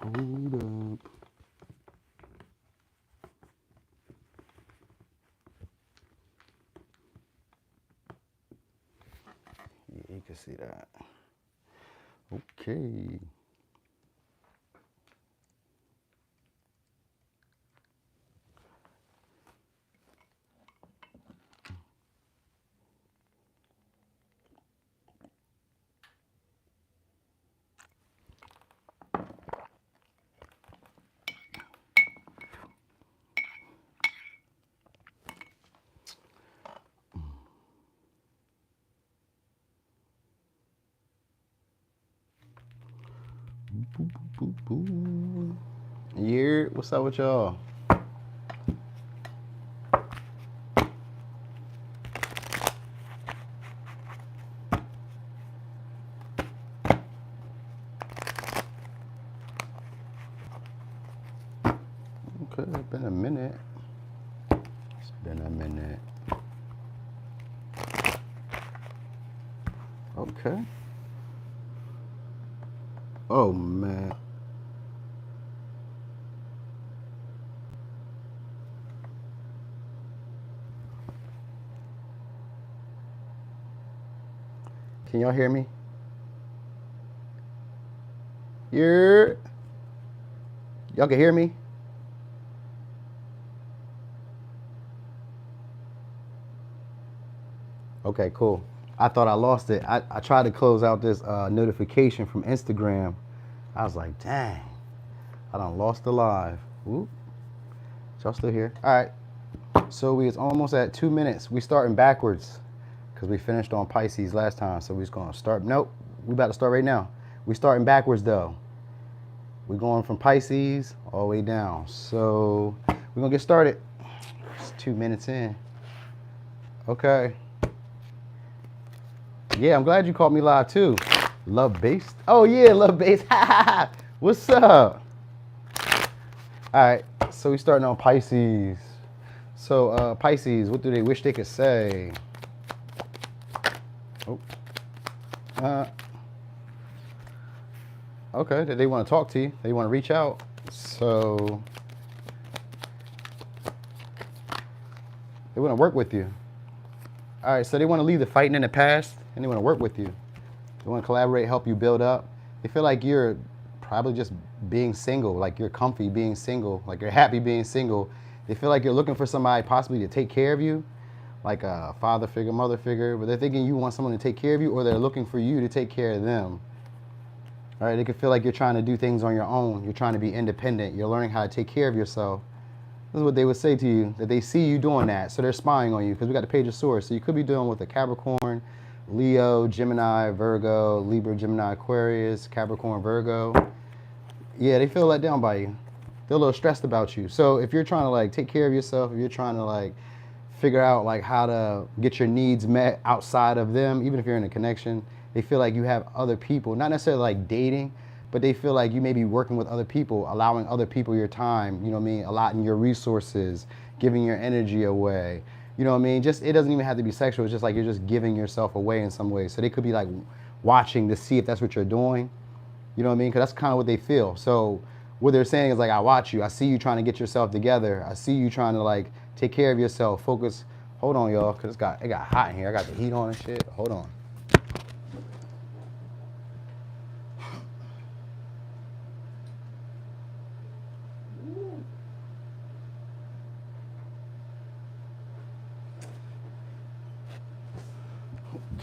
Hold up. Yeah, you can see that. Okay. Boo, boo, boo, boo. Yeah, what's up with y'all? Okay, it's been a minute. It's been a minute. Okay. Oh man. Can y'all hear me? Yeah. Y'all can hear me? Okay, cool. I thought I lost it. I tried to close out this notification from Instagram. I was like, dang, I done lost the live. Whoop. Y'all still here? All right. So we is almost at 2 minutes. We starting backwards because we finished on Pisces last time. So we just gonna start. Nope, we about to start right now. We starting backwards though. We're going from Pisces all the way down. So we're gonna get started. It's 2 minutes in. Okay. Yeah, I'm glad you called me live too. Love based. Oh yeah, love based. What's up? All right. So we starting on Pisces. So Pisces, what do they wish they could say? Oh. Okay, that they want to talk to you. They want to reach out. So they want to work with you. All right, so they want to leave the fighting in the past and they want to work with you. They want to collaborate, help you build up. They feel like you're probably just being single, like you're comfy being single, like you're happy being single. They feel like you're looking for somebody possibly to take care of you, like a father figure, mother figure, but they're thinking you want someone to take care of you or they're looking for you to take care of them. All right, they can feel like you're trying to do things on your own. You're trying to be independent. You're learning how to take care of yourself. This is what they would say to you, that they see you doing that, so they're spying on you because we got the Page of Swords. So you could be dealing with a Capricorn, Leo, Gemini, Virgo, Libra, Gemini, Aquarius, Capricorn, Virgo. Yeah, they feel let down by you. They're a little stressed about you. So if you're trying to like take care of yourself, if you're trying to like figure out like how to get your needs met outside of them, even if you're in a connection, they feel like you have other people, not necessarily like dating, but they feel like you may be working with other people, allowing other people your time, you know what I mean, allotting your resources, giving your energy away. You know what I mean? Just it doesn't even have to be sexual. It's just like you're just giving yourself away in some way. So they could be like watching to see if that's what you're doing. You know what I mean? Because that's kind of what they feel. So what they're saying is like, I watch you. I see you trying to get yourself together. I see you trying to like take care of yourself. Focus. Hold on, y'all, because it got hot in here. I got the heat on and shit. Hold on.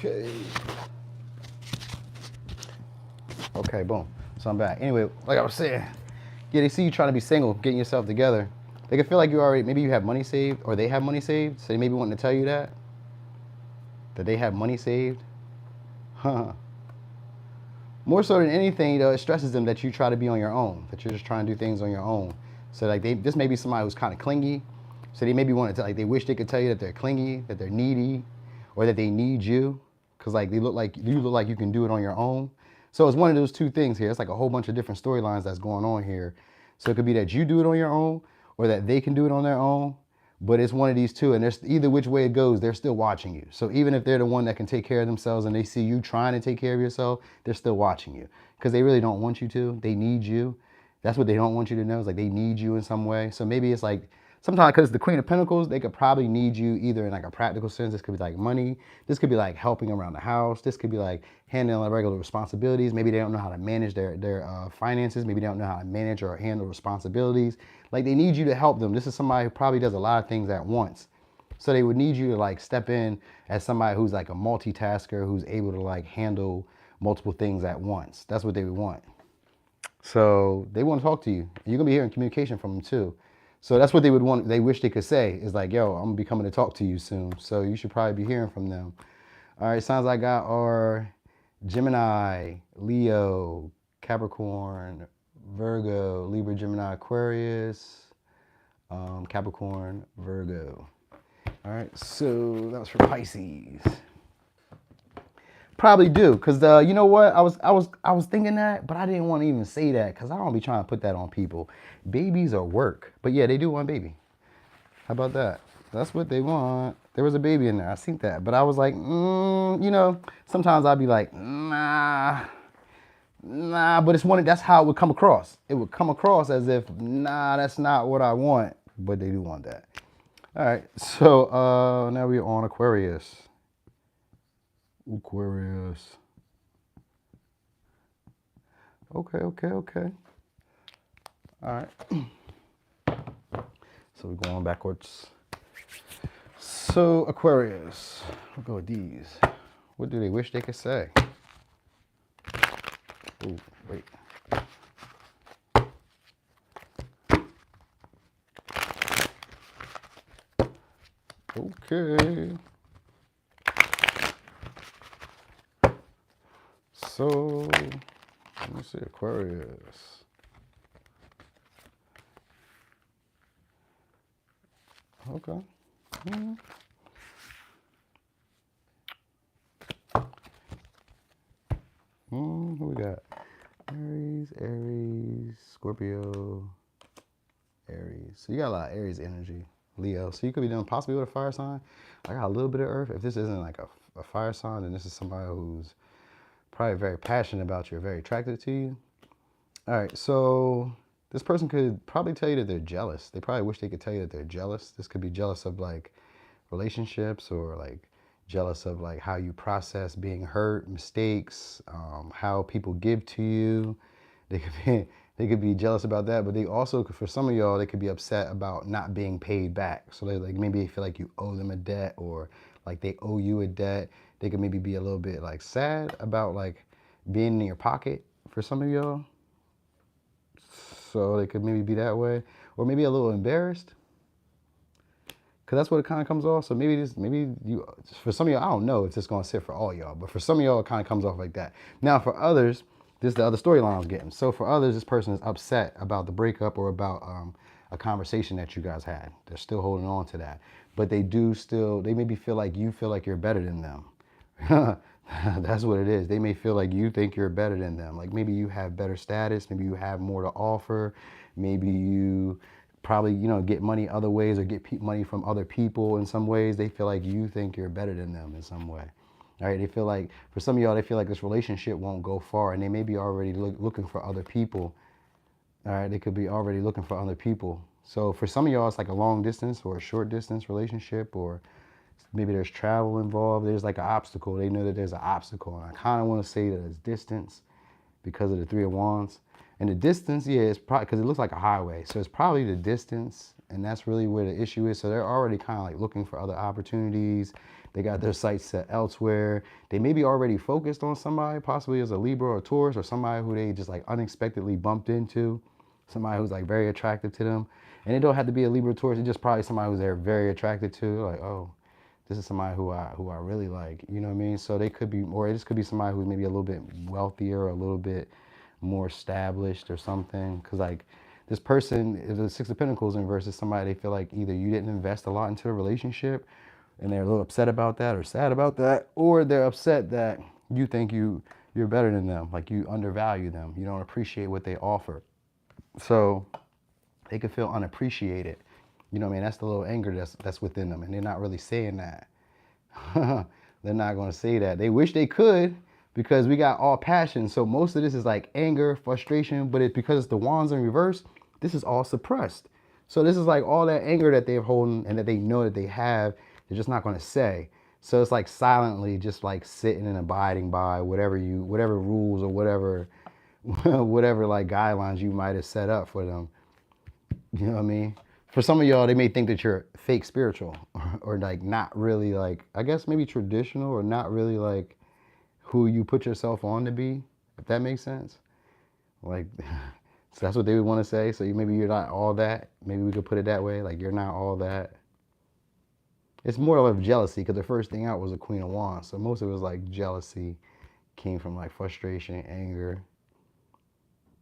Okay. Okay, boom. So I'm back. Anyway, like I was saying, yeah, they see you trying to be single, getting yourself together. They can feel like you already, maybe you have money saved, or they have money saved, so they maybe wanting to tell you that they have money saved. Huh. More so than anything, though, it stresses them that you try to be on your own, that you're just trying to do things on your own. So like this may be somebody who's kind of clingy, so they maybe want to like they wish they could tell you that they're clingy, that they're needy, or that they need you, because like you look like you can do it on your own. So it's one of those two things here. It's like a whole bunch of different storylines that's going on here. So it could be that you do it on your own, or that they can do it on their own. But it's one of these two, and there's either which way it goes, they're still watching you. So even if they're the one that can take care of themselves and they see you trying to take care of yourself, they're still watching you because they really don't want you to. They need you. That's what they don't want you to know. Is like they need you in some way. So maybe it's like sometimes because the Queen of Pentacles, they could probably need you either in like a practical sense. This could be like money. This could be like helping around the house. This could be like handling regular responsibilities. Maybe they don't know how to manage their finances. Maybe they don't know how to manage or handle responsibilities. Like they need you to help them. This is somebody who probably does a lot of things at once. So they would need you to like step in as somebody who's like a multitasker, who's able to like handle multiple things at once. That's what they would want. So they want to talk to you. You're gonna be hearing communication from them too. So that's what they would want. They wish they could say is like, yo, I'm gonna be coming to talk to you soon. So you should probably be hearing from them. All right, signs I got are Gemini, Leo, Capricorn, Virgo, Libra, Gemini, Aquarius, Capricorn, Virgo. All right, so that was for Pisces. Probably do, cause you know what? I was thinking that, but I didn't want to even say that, cause I don't be trying to put that on people. Babies are work, but yeah, they do want baby. How about that? That's what they want. There was a baby in there. I seen that, but I was like, you know, sometimes I'd be like, nah. But it's one. That's how it would come across. It would come across as if, nah, that's not what I want, but they do want that. All right, so now we're on Aquarius. Aquarius. Okay. All right. So we're going backwards. So Aquarius, we'll go with these. What do they wish they could say? Oh, wait. Okay. So, let me see, Aquarius. Okay. Who we got? Aries, Scorpio, Aries. So you got a lot of Aries energy, Leo. So you could be dealing possibly with a fire sign. I got a little bit of Earth. If this isn't like a fire sign, then this is somebody who's probably very passionate about you, or very attracted to you. All right, so this person could probably tell you that they're jealous. They probably wish they could tell you that they're jealous. This could be jealous of like relationships, or like jealous of like how you process being hurt, mistakes, how people give to you. They could be jealous about that, but they also, for some of y'all, they could be upset about not being paid back. So they like maybe they feel like you owe them a debt, or like they owe you a debt. They could maybe be a little bit like sad about like being in your pocket for some of y'all. So they could maybe be that way, or maybe a little embarrassed, because that's what it kind of comes off. So maybe you, for some of y'all, I don't know if it's gonna sit for all y'all, but for some of y'all, it kind of comes off like that. Now for others, this is the other storyline I was getting. So for others, this person is upset about the breakup, or about a conversation that you guys had. They're still holding on to that, but they maybe feel like you feel like you're better than them. That's what it is. They may feel like you think you're better than them. Like maybe you have better status, maybe you have more to offer, maybe you probably, get money other ways, or get money from other people in some ways. They feel like you think you're better than them in some way. All right, they feel like, for some of y'all, they feel like this relationship won't go far, and they may be already looking for other people. All right, they could be already looking for other people. So for some of y'all, it's like a long distance or a short distance relationship, or maybe there's travel involved. There's like an obstacle. They know that there's an obstacle. And I kind of want to say that it's distance because of the Three of Wands. And the distance, yeah, it's probably because it looks like a highway. So it's probably the distance. And that's really where the issue is. So they're already kind of like looking for other opportunities. They got their sights set elsewhere. They may be already focused on somebody, possibly as a Libra or a Taurus, or somebody who they just like unexpectedly bumped into. Somebody who's like very attractive to them. And it don't have to be a Libra or Taurus. It's just probably somebody who's they're very attracted to. Like, oh, this is somebody who I really like, you know what I mean? So they could be, or this could be somebody who's maybe a little bit wealthier, or a little bit more established or something. Because like this person, if the Six of Pentacles in versus somebody, they feel like either you didn't invest a lot into a relationship and they're a little upset about that or sad about that, or they're upset that you think you're better than them, like you undervalue them, you don't appreciate what they offer. So they could feel unappreciated. You know what I mean? That's the little anger that's within them, and they're not really saying that. They're not going to say that. They wish they could, because we got all passion. So most of this is like anger, frustration, but it's because the wands in reverse, this is all suppressed. So this is like all that anger that they're holding and that they know that they have, they're just not going to say. So it's like silently just like sitting and abiding by whatever rules or whatever whatever like guidelines you might have set up for them. You know what I mean? For some of y'all, they may think that you're fake spiritual or like not really like, I guess maybe traditional or not really like who you put yourself on to be, if that makes sense. Like, so that's what they would want to say. So maybe you're not all that. Maybe we could put it that way. Like, you're not all that. It's more of jealousy because the first thing out was a Queen of Wands. So most of it was like jealousy, came from like frustration, anger.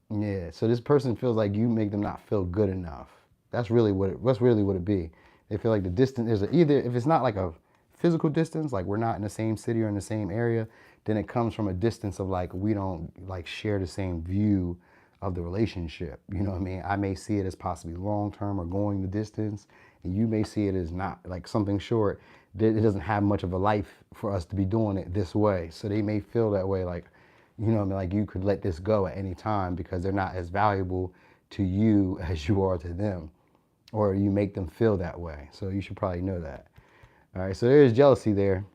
Yeah. So this person feels like you make them not feel good enough. That's really what it be. They feel like the distance is either, if it's not like a physical distance, like we're not in the same city or in the same area, then it comes from a distance of like we don't like share the same view of the relationship. You know what I mean? I may see it as possibly long term or going the distance, and you may see it as not like something short. It doesn't have much of a life for us to be doing it this way. So they may feel that way, like, you know what I mean, like you could let this go at any time because they're not as valuable to you as you are to them, or you make them feel that way. So you should probably know that. All right, so there is jealousy there.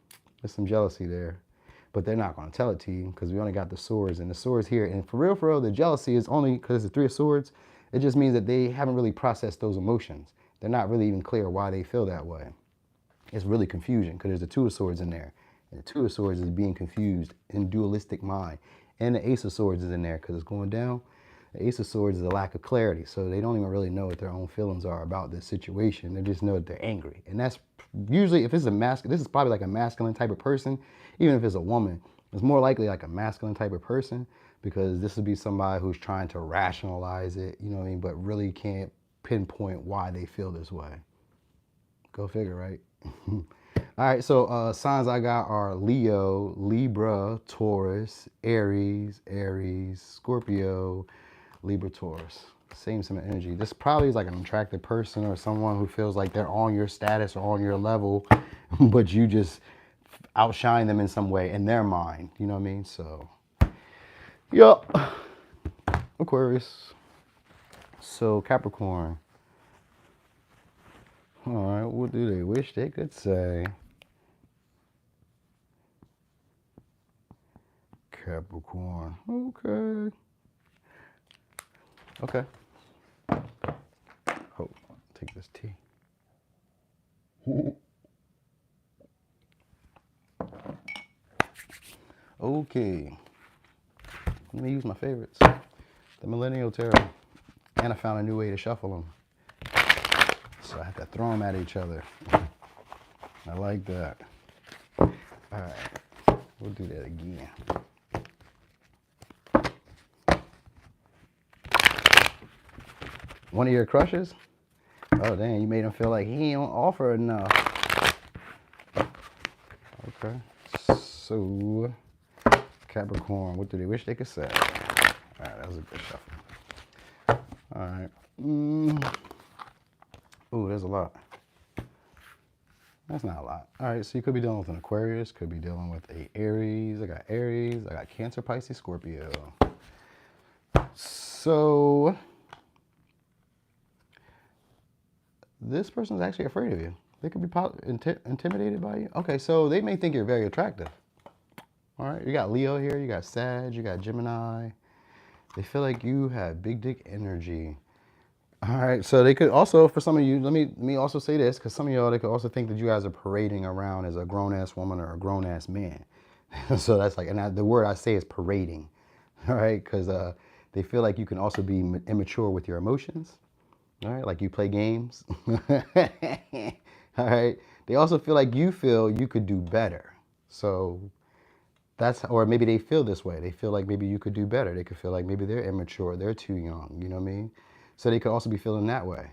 There's some jealousy there. But they're not going to tell it to you because we only got the swords and the swords here. And for real, the jealousy is only because it's the Three of Swords. It just means that they haven't really processed those emotions. They're not really even clear why they feel that way. It's really confusion because there's the Two of Swords in there. And the Two of Swords is being confused in dualistic mind. And the Ace of Swords is in there because it's going down. The Ace of Swords is a lack of clarity. So they don't even really know what their own feelings are about this situation. They just know that they're angry. And that's usually, if it's a masculine, this is probably like a masculine type of person. Even if it's a woman, it's more likely like a masculine type of person because this would be somebody who's trying to rationalize it, you know what I mean, but really can't pinpoint why they feel this way. Go figure, right? All right, so signs I got are Leo, Libra, Taurus, Aries, Scorpio, Libra, Taurus. Same energy. This probably is like an attractive person or someone who feels like they're on your status or on your level, but you just outshine them in some way in their mind. You know what I mean? So, yup. Aquarius. So, Capricorn. All right, what do they wish they could say? Capricorn. Okay. Okay. Oh, take this tea. Okay. Let me use my favorites. The Millennial Tarot. And I found a new way to shuffle them. So I have to throw them at each other. I like that. All right. We'll do that again. One of your crushes? Oh, dang, you made him feel like he don't offer enough. Okay. So, Capricorn, what do they wish they could say? All right, that was a good shuffle. All right. Ooh, there's a lot. That's not a lot. All right, so you could be dealing with an Aquarius, could be dealing with a Aries. I got Cancer, Pisces, Scorpio. So, this person's actually afraid of you. They could be intimidated by you. Okay, so they may think you're very attractive. All right, you got Leo here, you got Sag, you got Gemini. They feel like you have big dick energy. All right, so they could also, for some of you, let me also say this, because some of y'all, they could also think that you guys are parading around as a grown-ass woman or a grown-ass man. So that's like, and the word I say is parading, all right, because they feel like you can also be immature with your emotions. All right, like you play games. All right. They also feel like you feel you could do better. So that's, or maybe they feel this way. They feel like maybe you could do better. They could feel like maybe they're immature, they're too young, you know what I mean? So they could also be feeling that way.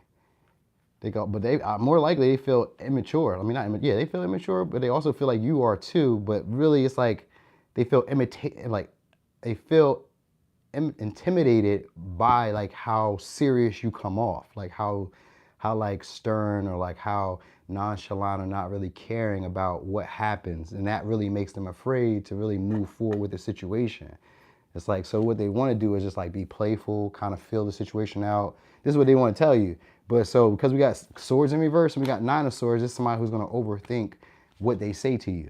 They go, but they more likely they feel immature. I mean, not, yeah, they feel immature, but they also feel like you are too. But really, it's like they feel intimidated by like how serious you come off, like how like stern or like how nonchalant or not really caring about what happens. And that really makes them afraid to really move forward with the situation. It's like, so what they want to do is just like be playful, kind of feel the situation out. This is what they want to tell you. But so because we got swords in reverse and we got 9 of swords, this is somebody who's going to overthink what they say to you.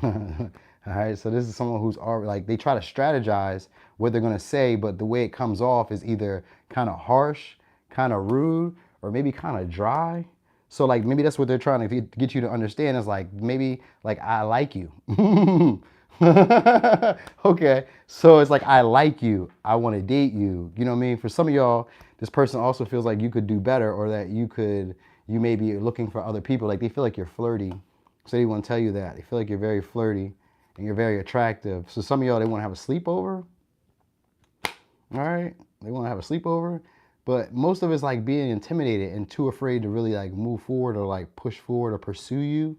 All right, so this is someone who's already like, they try to strategize what they're going to say, but the way it comes off is either kind of harsh, kind of rude, or maybe kind of dry. So like maybe that's what they're trying to get you to understand is like maybe like I like you. Okay, so it's like I like you, I want to date you. You know what I mean? For some of y'all, this person also feels like you could do better, or that you may be looking for other people. Like they feel like you're flirty, so they want to tell you that they feel like you're very flirty and you're very attractive. So some of y'all, they want to have a sleepover. All right, they want to have a sleepover, but most of it's like being intimidated and too afraid to really like move forward or like push forward or pursue you.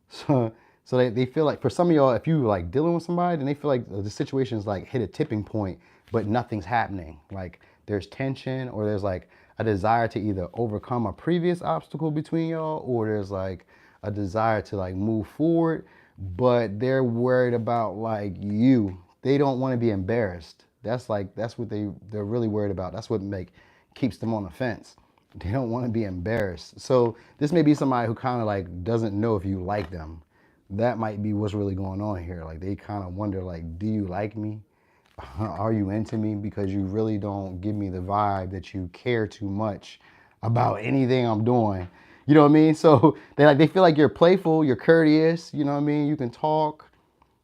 So they feel like, for some of y'all, if you like dealing with somebody, then they feel like the situation's like hit a tipping point, but nothing's happening. Like there's tension, or there's like a desire to either overcome a previous obstacle between y'all, or there's like a desire to like move forward, but they're worried about like you. They don't want to be embarrassed. That's what they're really worried about. That's what keeps them on the fence. They don't want to be embarrassed. So this may be somebody who kind of like doesn't know if you like them. That might be what's really going on here. Like they kind of wonder like, do you like me? Are you into me? Because you really don't give me the vibe that you care too much about anything I'm doing. You know what I mean? So they feel like you're playful, you're courteous, you know what I mean? You can talk.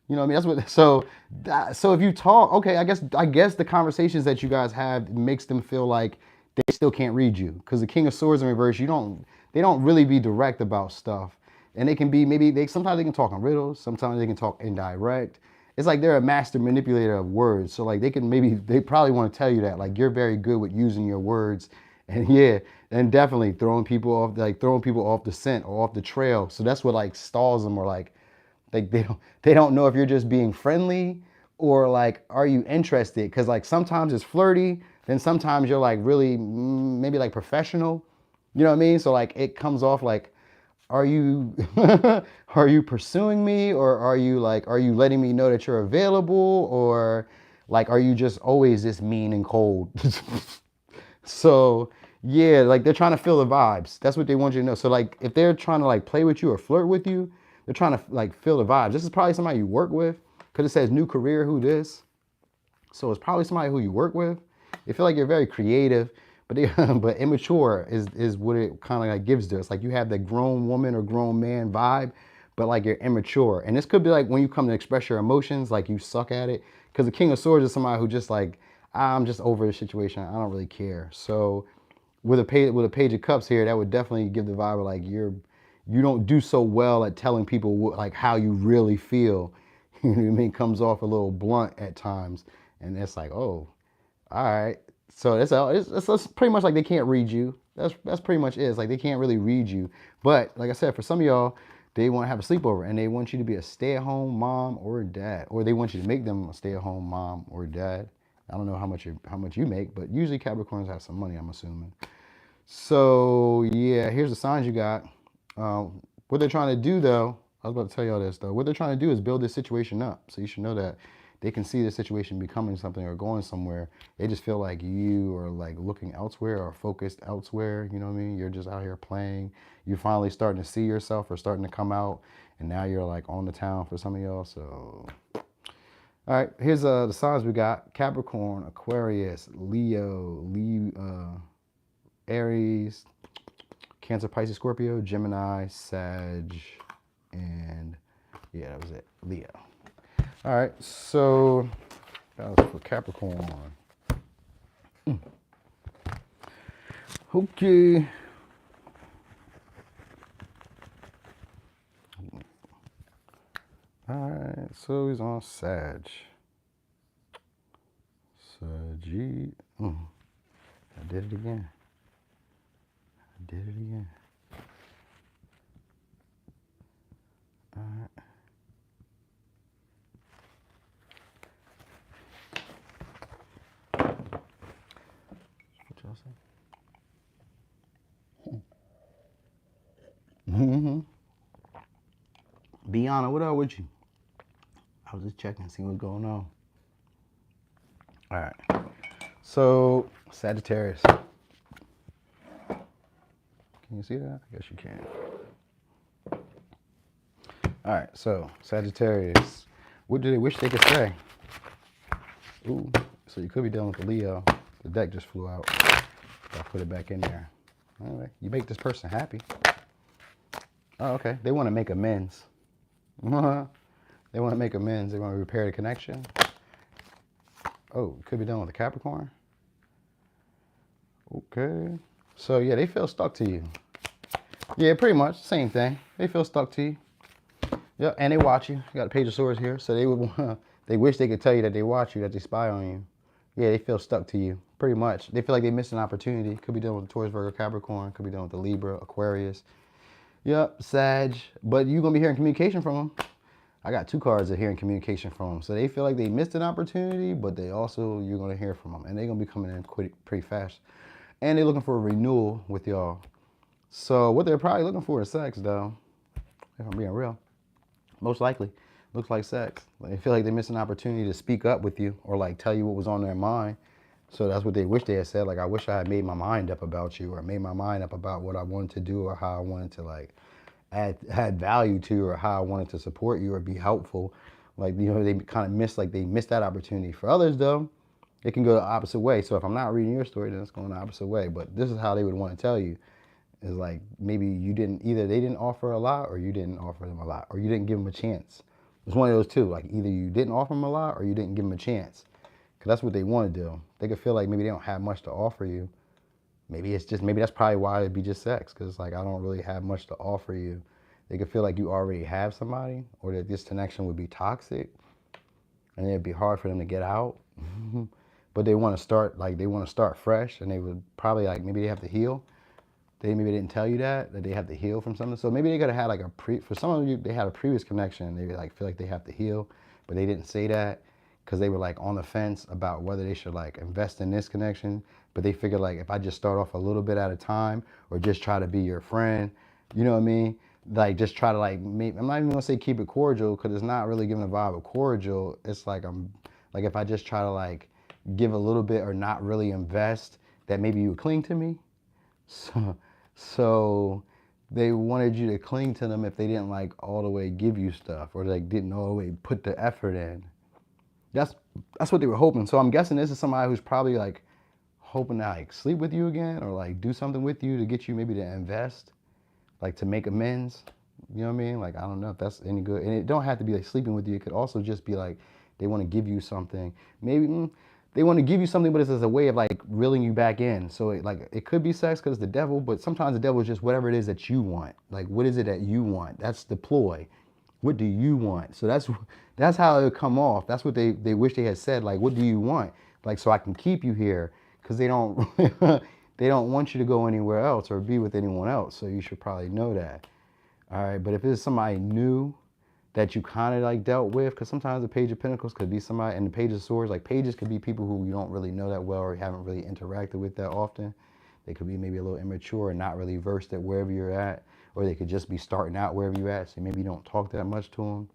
You know what I mean? That's what, so if you talk, okay, I guess the conversations that you guys have makes them feel like they still can't read you. Because the King of Swords in reverse, they don't really be direct about stuff. And they can be, sometimes they can talk in riddles, sometimes they can talk indirect. It's like they're a master manipulator of words. So like they probably want to tell you that, like you're very good with using your words. And yeah, and definitely throwing people off the scent or off the trail. So that's what like stalls them, or like they don't know if you're just being friendly or like are you interested, because like sometimes it's flirty, then sometimes you're like really maybe like professional, you know what I mean? So like it comes off like, are you are you pursuing me, or are you letting me know that you're available, or like are you just always this mean and cold? So yeah, like they're trying to feel the vibes. That's what they want you to know. So like if they're trying to like play with you or flirt with you, they're trying to like feel the vibes. This is probably somebody you work with, because it says new career, who this? So it's probably somebody who you work with. They feel like you're very creative, but but immature is what it kind of like gives to us. Like you have the grown woman or grown man vibe, but like you're immature. And this could be like when you come to express your emotions, like you suck at it. Because the King of Swords is somebody who just like, I'm just over the situation. I don't really care. So with a page of cups here, that would definitely give the vibe of like you don't do so well at telling people like how you really feel. You know what I mean? Comes off a little blunt at times, and it's like, oh, all right. So it's pretty much like they can't read you. That's pretty much it. It's like they can't really read you. But like I said, for some of y'all, they want to have a sleepover and they want you to be a stay-at-home mom or a dad, or they want you to make them a stay-at-home mom or dad. I don't know how much you make, but usually Capricorns have some money, I'm assuming. So yeah, here's the signs you got. What they're trying to do though, I was about to tell y'all this though. What they're trying to do is build this situation up. So you should know that they can see the situation becoming something or going somewhere. They just feel like you are like looking elsewhere or focused elsewhere. You know what I mean? You're just out here playing. You're finally starting to see yourself or starting to come out, and now you're like on the town for some of y'all. So, all right, here's the signs we got: Capricorn, Aquarius, Leo, Aries, Cancer, Pisces, Scorpio, Gemini, Sag, and yeah, that was it, Leo. All right, so that was for Capricorn. Okay. All right, so he's on Sag. Sag. I did it again. All right. What y'all say? Be honest, what up with you? I was just checking, seeing what's going on. All right. So, Sagittarius. Can you see that? I guess you can. All right. So, Sagittarius. What do they wish they could say? Ooh. So, you could be dealing with the Leo. The deck just flew out. I'll put it back in there. Anyway, you make this person happy. Oh, okay. They want to make amends. They want to make amends. They want to repair the connection. Oh, could be done with a Capricorn. Okay. So, yeah, they feel stuck to you. Yeah, pretty much. Same thing. They feel stuck to you. Yeah, and they watch you. You got a Page of Swords here. So, they wish they could tell you that they watch you, that they spy on you. Yeah, they feel stuck to you. Pretty much. They feel like they missed an opportunity. Could be done with the Taurus, Virgo, Capricorn. Could be done with the Libra, Aquarius. Yep, Sag. But you're going to be hearing communication from them. I got 2 cards of hearing communication from them. So they feel like they missed an opportunity, but they also, you're going to hear from them. And they're going to be coming in pretty fast. And they're looking for a renewal with y'all. So what they're probably looking for is sex, though. If I'm being real. Most likely. Looks like sex. They feel like they missed an opportunity to speak up with you or like tell you what was on their mind. So that's what they wish they had said. Like, I wish I had made my mind up about you, or made my mind up about what I wanted to do, or how I wanted to like add value to you, or how I wanted to support you or be helpful. Like, you know, they kind of missed that opportunity. For others, though, it can go the opposite way. So if I'm not reading your story, then it's going the opposite way. But this is how they would want to tell you. Is like, maybe either they didn't offer a lot, or you didn't offer them a lot, or you didn't give them a chance. It's one of those two. Like, either you didn't offer them a lot, or you didn't give them a chance. Because that's what they want to do. They could feel like maybe they don't have much to offer you. Maybe that's probably why it'd be just sex. Because, like, I don't really have much to offer you. They could feel like you already have somebody, or that this connection would be toxic, and it'd be hard for them to get out. But they want to start fresh, and they would probably, like, maybe they have to heal. They maybe didn't tell you that they have to heal from something. So maybe they gotta have like for some of you, they had a previous connection. They like feel like they have to heal, but they didn't say that because they were like on the fence about whether they should like invest in this connection. But they figured, like, if I just start off a little bit at a time, or just try to be your friend, you know what I mean? Like, just try to like, I'm not even gonna say keep it cordial, because it's not really giving a vibe of cordial. It's like, if I just try to like give a little bit or not really invest, that maybe you would cling to me. So they wanted you to cling to them if they didn't like all the way give you stuff, or like didn't all the way put the effort in. That's what they were hoping. So I'm guessing this is somebody who's probably like hoping to like sleep with you again, or like do something with you to get you maybe to invest, like to make amends. You know what I mean? Like, I don't know if that's any good. And it don't have to be like sleeping with you. It could also just be like they want to give you something. Maybe they want to give you something, but it's as a way of like reeling you back in. So it could be sex because it's the devil, but sometimes the devil is just whatever it is that you want. Like, what is it that you want? That's the ploy. What do you want? So that's how it would come off. That's what they wish they had said. Like, what do you want? Like, so I can keep you here, because they don't they don't want you to go anywhere else or be with anyone else. So you should probably know that. All right, but if it's somebody new that you kind of like dealt with, because sometimes the Page of Pentacles could be somebody, and the Page of Swords, like pages could be people who you don't really know that well, or haven't really interacted with that often. They could be maybe a little immature and not really versed at wherever you're at, or they could just be starting out wherever you're at, so maybe you don't talk that much to them.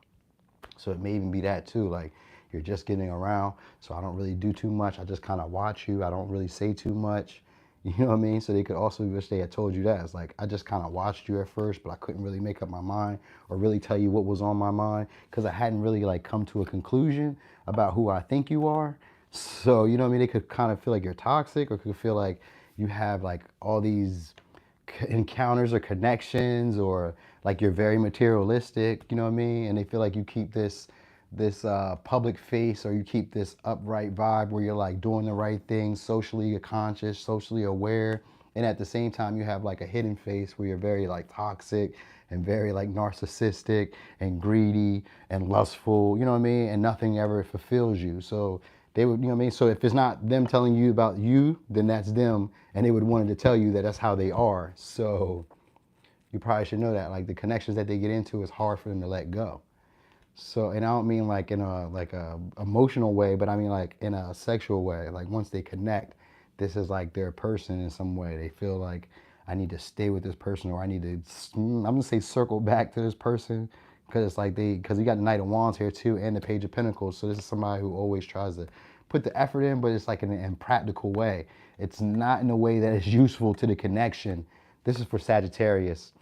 So it may even be that too, like you're just getting around, so I don't really do too much. I just kind of watch you. I don't really say too much. You know what I mean? So they could also wish they had told you that. It's like, I just kind of watched you at first, but I couldn't really make up my mind or really tell you what was on my mind, because I hadn't really like come to a conclusion about who I think you are. So, you know what I mean? They could kind of feel like you're toxic, or could feel like you have like all these encounters or connections, or like you're very materialistic, you know what I mean? And they feel like you keep this public face, or you keep this upright vibe where you're like doing the right things, socially conscious, socially aware, and at the same time you have like a hidden face where you're very like toxic and very like narcissistic and greedy and lustful, you know what I mean? And nothing ever fulfills you. So they would, you know what I mean? So if it's not them telling you about you, then that's them, and they would want to tell you that that's how they are. So you probably should know that, like, the connections that they get into is hard for them to let go. So, and I don't mean like in a emotional way, but I mean like in a sexual way. Like, once they connect, this is like their person in some way. They feel like, I need to stay with this person, or I need to, I'm gonna say circle back to this person, because it's like because you got the Knight of Wands here too, and the Page of Pentacles. So this is somebody who always tries to put the effort in, but it's like in an impractical way. It's not in a way that is useful to the connection. This is for Sagittarius.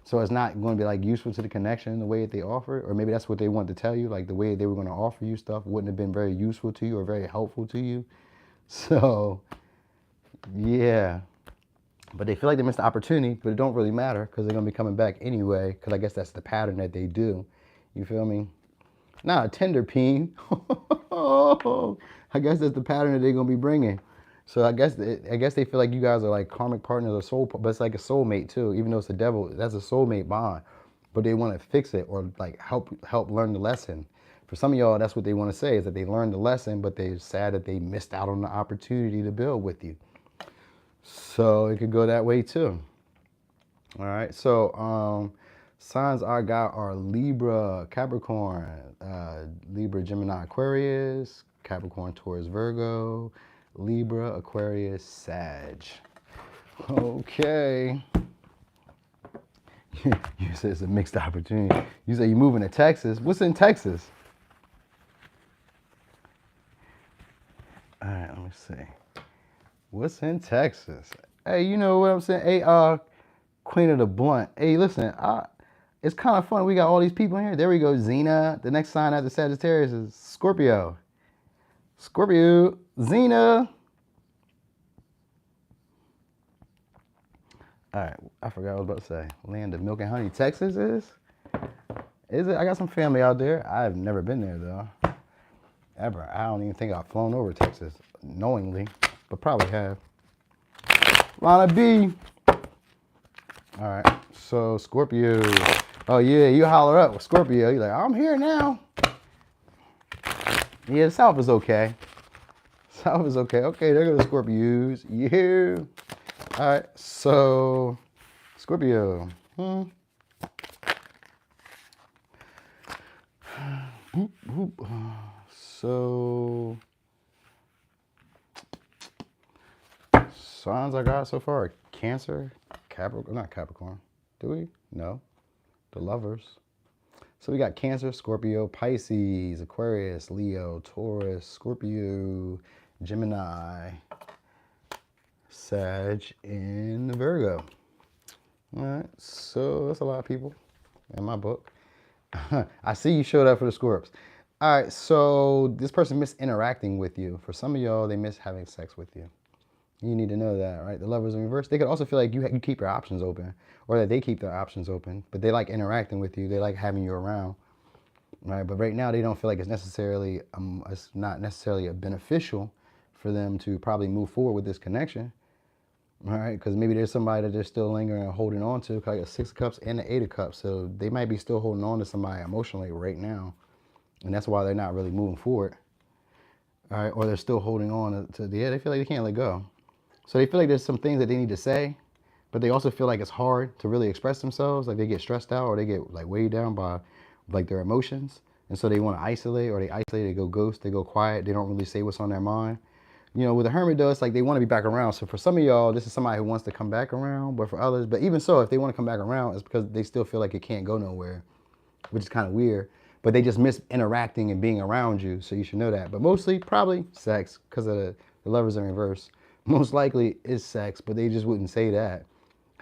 So it's not going to be like useful to the connection in the way that they offer it, or maybe that's what they want to tell you, like the way they were going to offer you stuff wouldn't have been very useful to you or very helpful to you. So, yeah. But they feel like they missed the opportunity, but it don't really matter because they're going to be coming back anyway, because I guess that's the pattern that they do. You feel me? Not a tender peen. I guess that's the pattern that they're going to be bringing. So I guess they feel like you guys are like karmic partners or soul, but it's like a soulmate too. Even though it's the devil, that's a soulmate bond. But they want to fix it or like help learn the lesson. For some of y'all, that's what they want to say, is that they learned the lesson, but they're sad that they missed out on the opportunity to build with you. So it could go that way too. All right. So signs I got are Libra, Capricorn, Libra, Gemini, Aquarius, Capricorn, Taurus, Virgo, Libra, Aquarius, Sag. Okay. You said it's a mixed opportunity. You say you're moving to Texas. What's in Texas? All right, let me see. What's in Texas? Hey, you know what I'm saying? Hey, Queen of the Blunt. Hey, listen, it's kind of fun. We got all these people here. There we go, Xena. The next sign after Sagittarius is Scorpio. Scorpio, Xena. All right, I forgot what I was about to say. Land of milk and honey, Texas is? Is it? I got some family out there. I've never been there though. Ever. I don't even think I've flown over Texas knowingly, but probably have. Lana B. All right, so Scorpio. Oh yeah, you holler up with Scorpio. You're like, I'm here now. Yeah, the South is okay. South is okay. Okay, there go the Scorpios. Yeah. All right, so Scorpio. So signs I got so far are Cancer, Capricorn, not Capricorn. Do we? No. The lovers. So we got Cancer, Scorpio, Pisces, Aquarius, Leo, Taurus, Scorpio, Gemini, Sag, and Virgo. All right, so that's a lot of people in my book. I see you showed up for the Scorps. All right, so this person missed interacting with you. For some of y'all, they miss having sex with you. You need to know that, right? The lovers in reverse. They could also feel like you keep your options open, or that they keep their options open, but they like interacting with you. They like having you around, right? But right now, they don't feel like it's not necessarily beneficial for them to probably move forward with this connection, right? Because maybe there's somebody that they're still lingering and holding on to, like a Six of Cups and the Eight of Cups. So they might be still holding on to somebody emotionally right now, and that's why they're not really moving forward, all right? Or they're still holding on to they feel like they can't let go. So they feel like there's some things that they need to say, but they also feel like it's hard to really express themselves. Like they get stressed out or they get like weighed down by like their emotions. And so they want to isolate, or they go ghost, they go quiet. They don't really say what's on their mind. You know, with the Hermit though, it's like they want to be back around. So for some of y'all, this is somebody who wants to come back around, but for others, but even so, if they want to come back around, it's because they still feel like it can't go nowhere, which is kind of weird. But they just miss interacting and being around you. So you should know that. But mostly probably sex, because of the lovers in reverse. Most likely is sex, but they just wouldn't say that.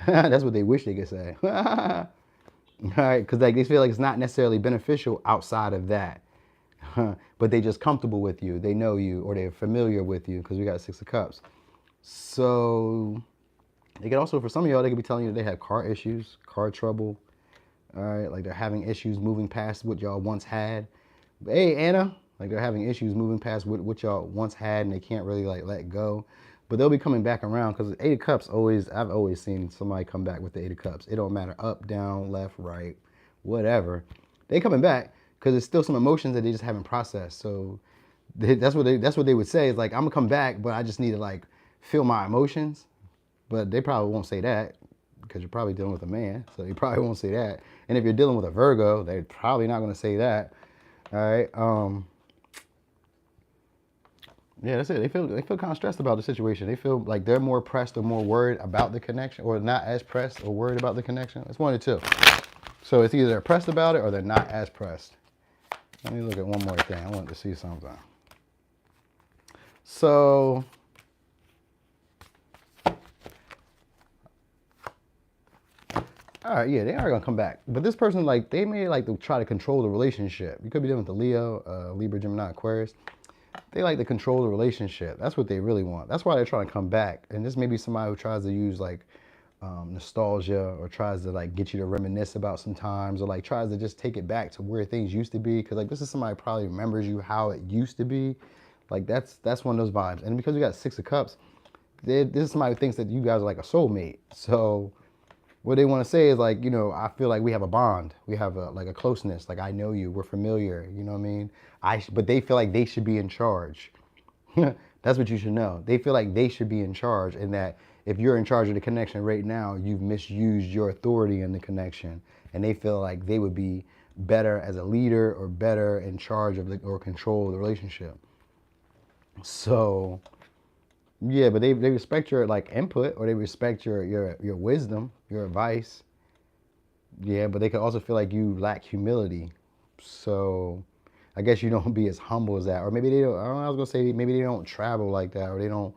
That's what they wish they could say. All right, because like they feel like it's not necessarily beneficial outside of that. But they just comfortable with you. They know you, or they're familiar with you, because we got Six of Cups. So they could also, for some of y'all, they could be telling you that they have car issues, car trouble. All right, like they're having issues moving past what y'all once had. Hey, Anna, like they're having issues moving past what y'all once had, and they can't really like let go. But they'll be coming back around, because the Eight of Cups I've always seen somebody come back with the Eight of Cups. It don't matter up, down, left, right, whatever. They coming back because there's still some emotions that they just haven't processed. So that's what they would say is like, I'm gonna come back, but I just need to like feel my emotions. But they probably won't say that, because you're probably dealing with a man, so they probably won't say that. And if you're dealing with a Virgo, they're probably not gonna say that. All right. Yeah, that's it. They feel kind of stressed about the situation. They feel like they're more pressed or more worried about the connection, or not as pressed or worried about the connection. It's one of the two. So it's either they're pressed about it or they're not as pressed. Let me look at one more thing. I wanted to see something. So all right, yeah, they are gonna come back. But this person, like, they may like to try to control the relationship. You could be dealing with the Leo, Libra, Gemini, Aquarius. They like to control the relationship. That's what they really want. That's why they're trying to come back. And this may be somebody who tries to use like nostalgia, or tries to like get you to reminisce about some times, or like tries to just take it back to where things used to be. Because like this is somebody who probably remembers you how it used to be. Like that's one of those vibes. And because you got Six of Cups, this is somebody who thinks that you guys are like a soulmate. So what they want to say is like, you know, I feel like we have a bond. We have like a closeness. Like I know you. We're familiar. You know what I mean? But they feel like they should be in charge. That's what you should know. They feel like they should be in charge, and that if you're in charge of the connection right now, you've misused your authority in the connection, and they feel like they would be better as a leader or better in charge of or control the relationship. So yeah, but they respect your like input, or they respect your wisdom, your advice. Yeah, but they could also feel like you lack humility. So I guess you don't be as humble as that, or maybe they don't. I don't know. I was gonna say maybe they don't travel like that, or they don't.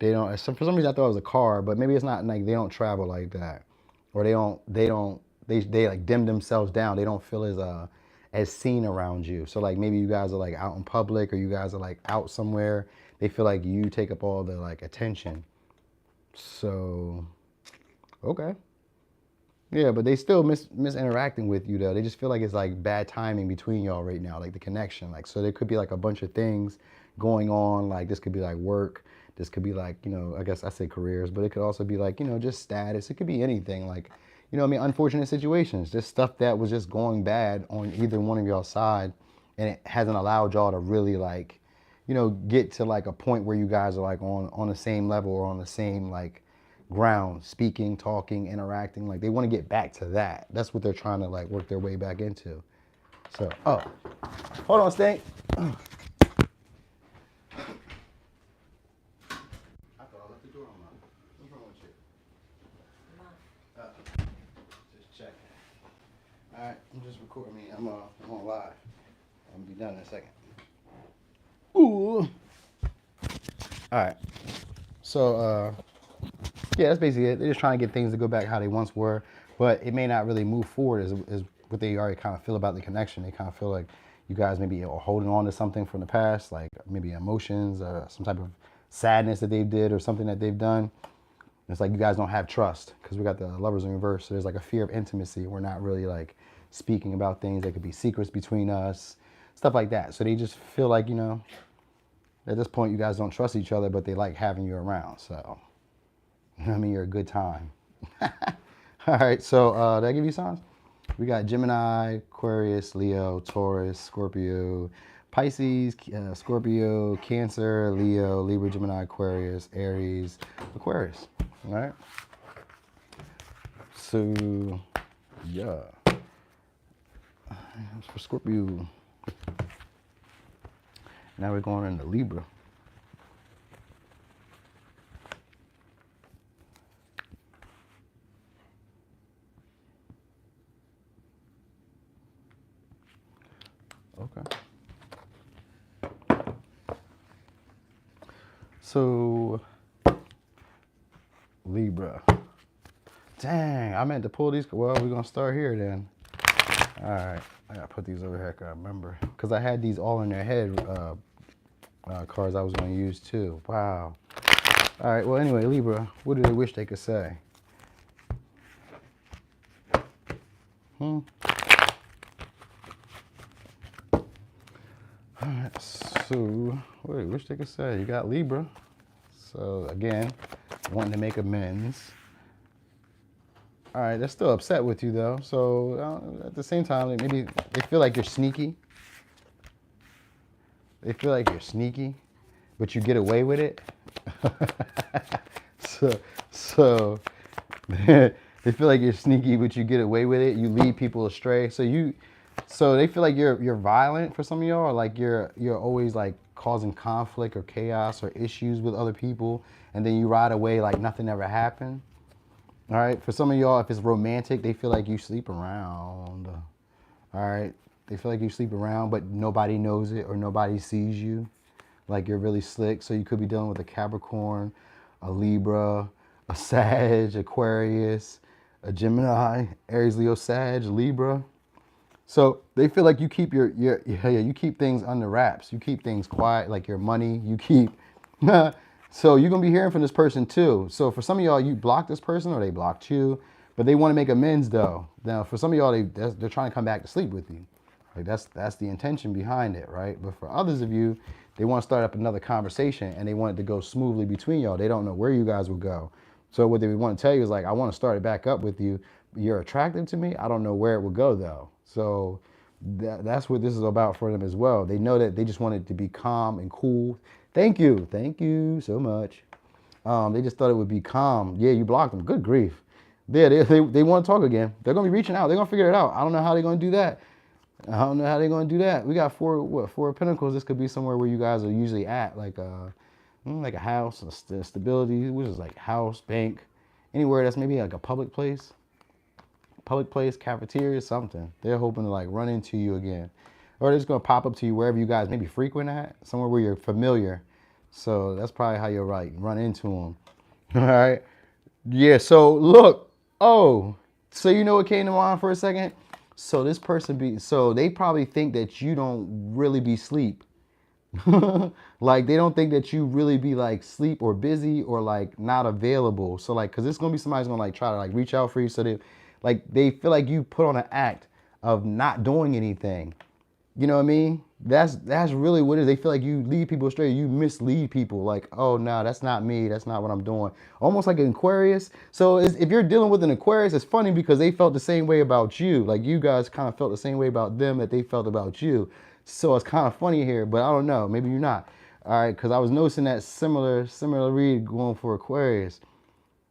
For some reason, I thought it was a car, but maybe it's not. Like they don't travel like that, or they don't. They like dim themselves down. They don't feel as seen around you. So like maybe you guys are like out in public, or you guys are like out somewhere. They feel like you take up all the like attention. So okay. Yeah, but they still interacting with you though. They just feel like it's like bad timing between y'all right now, like the connection. Like so there could be like a bunch of things going on. Like this could be like work. This could be like, you know, I guess I say careers, but it could also be like, you know, just status. It could be anything. Like, you know what I mean, unfortunate situations. Just stuff that was just going bad on either one of y'all side, and it hasn't allowed y'all to really like, you know, get to like a point where you guys are like on the same level, or on the same like ground, speaking, talking, interacting. Like they want to get back to that. That's what they're trying to like work their way back into. So, oh, hold on, Stank. I thought I left the door unlocked. What's wrong with you? Just checking. All right, I'm just recording. I'm on live. I'm gonna be done in a second. Ooh. All right. So, yeah, that's basically it. They're just trying to get things to go back how they once were, but it may not really move forward as what they already kind of feel about the connection. They kind of feel like you guys maybe are holding on to something from the past, like maybe emotions or some type of sadness that they did, or something that they've done. It's like you guys don't have trust, because we got the Lovers in reverse. So there's like a fear of intimacy. We're not really like speaking about things that could be secrets between us, stuff like that. So they just feel like, you know, at this point you guys don't trust each other, but they like having you around. So I mean, you're a good time. All right, so did I give you signs? We got Gemini, Aquarius, Leo, Taurus, Scorpio, Pisces, Scorpio, Cancer, Leo, Libra, Gemini, Aquarius, Aries, Aquarius. All right. So, yeah. That's for Scorpio. Now we're going into Libra. Okay. So, Libra. Dang, I meant to pull these. Well, we're going to start here then. All right. I got to put these over here, I remember. Because I had these all in their head cards I was going to use too. Wow. All right. Well, anyway, Libra, what do they wish they could say? All right. So, what do they wish they could say? You got Libra. So, again, wanting to make amends. All right, they're still upset with you though. So at the same time, maybe they feel like you're sneaky. They feel like you're sneaky, but you get away with it. so they feel like you're sneaky, but you get away with it. You lead people astray. So So they feel like you're violent for some of y'all, or like you're always like causing conflict or chaos or issues with other people, and then you ride away like nothing ever happened. All right. For some of y'all, if it's romantic, they feel like you sleep around. All right. They feel like you sleep around, but nobody knows it or nobody sees you. Like you're really slick. So you could be dealing with a Capricorn, a Libra, a Sag, Aquarius, a Gemini, Aries, Leo, Sag, Libra. So they feel like you keep you keep things under wraps. You keep things quiet, like your money. You keep. So you're gonna be hearing from this person too. So for some of y'all, you blocked this person or they blocked you, but they want to make amends though. Now for some of y'all, they're trying to come back to sleep with you. Like that's the intention behind it, right? But for others of you, they want to start up another conversation and they want it to go smoothly between y'all. They don't know where you guys will go. So what they want to tell you is like, I want to start it back up with you. You're attractive to me. I don't know where it will go though. So that's what this is about for them as well. They know that they just want it to be calm and cool. Thank you so much. They just thought it would be calm. Yeah, you blocked them. Good grief. Yeah, they want to talk again. They're gonna be reaching out. They're gonna figure it out. I don't know how they're gonna do that. I don't know how they're gonna do that. We got four of Pentacles. This could be somewhere where you guys are usually at, like a house, a stability, which is like house, bank, anywhere that's maybe like a public place, cafeteria, something. They're hoping to like run into you again, or they're just gonna pop up to you wherever you guys maybe frequent at, somewhere where you're familiar. So that's probably how you'll like run into them. All right. Yeah. So look. Oh. So you know what came to mind for a second? So this person so they probably think that you don't really be sleep. Like they don't think that you really be like sleep or busy or like not available. So like, cause it's gonna be somebody's gonna like try to like reach out for you. So they feel like you put on an act of not doing anything. You know what I mean? That's really what it is. They feel like you lead people astray. You mislead people. Like, oh no, that's not me. That's not what I'm doing. Almost like an Aquarius. So if you're dealing with an Aquarius, it's funny because they felt the same way about you. Like you guys kind of felt the same way about them that they felt about you. So it's kind of funny here, but I don't know. Maybe you're not. All right, because I was noticing that similar read going for Aquarius.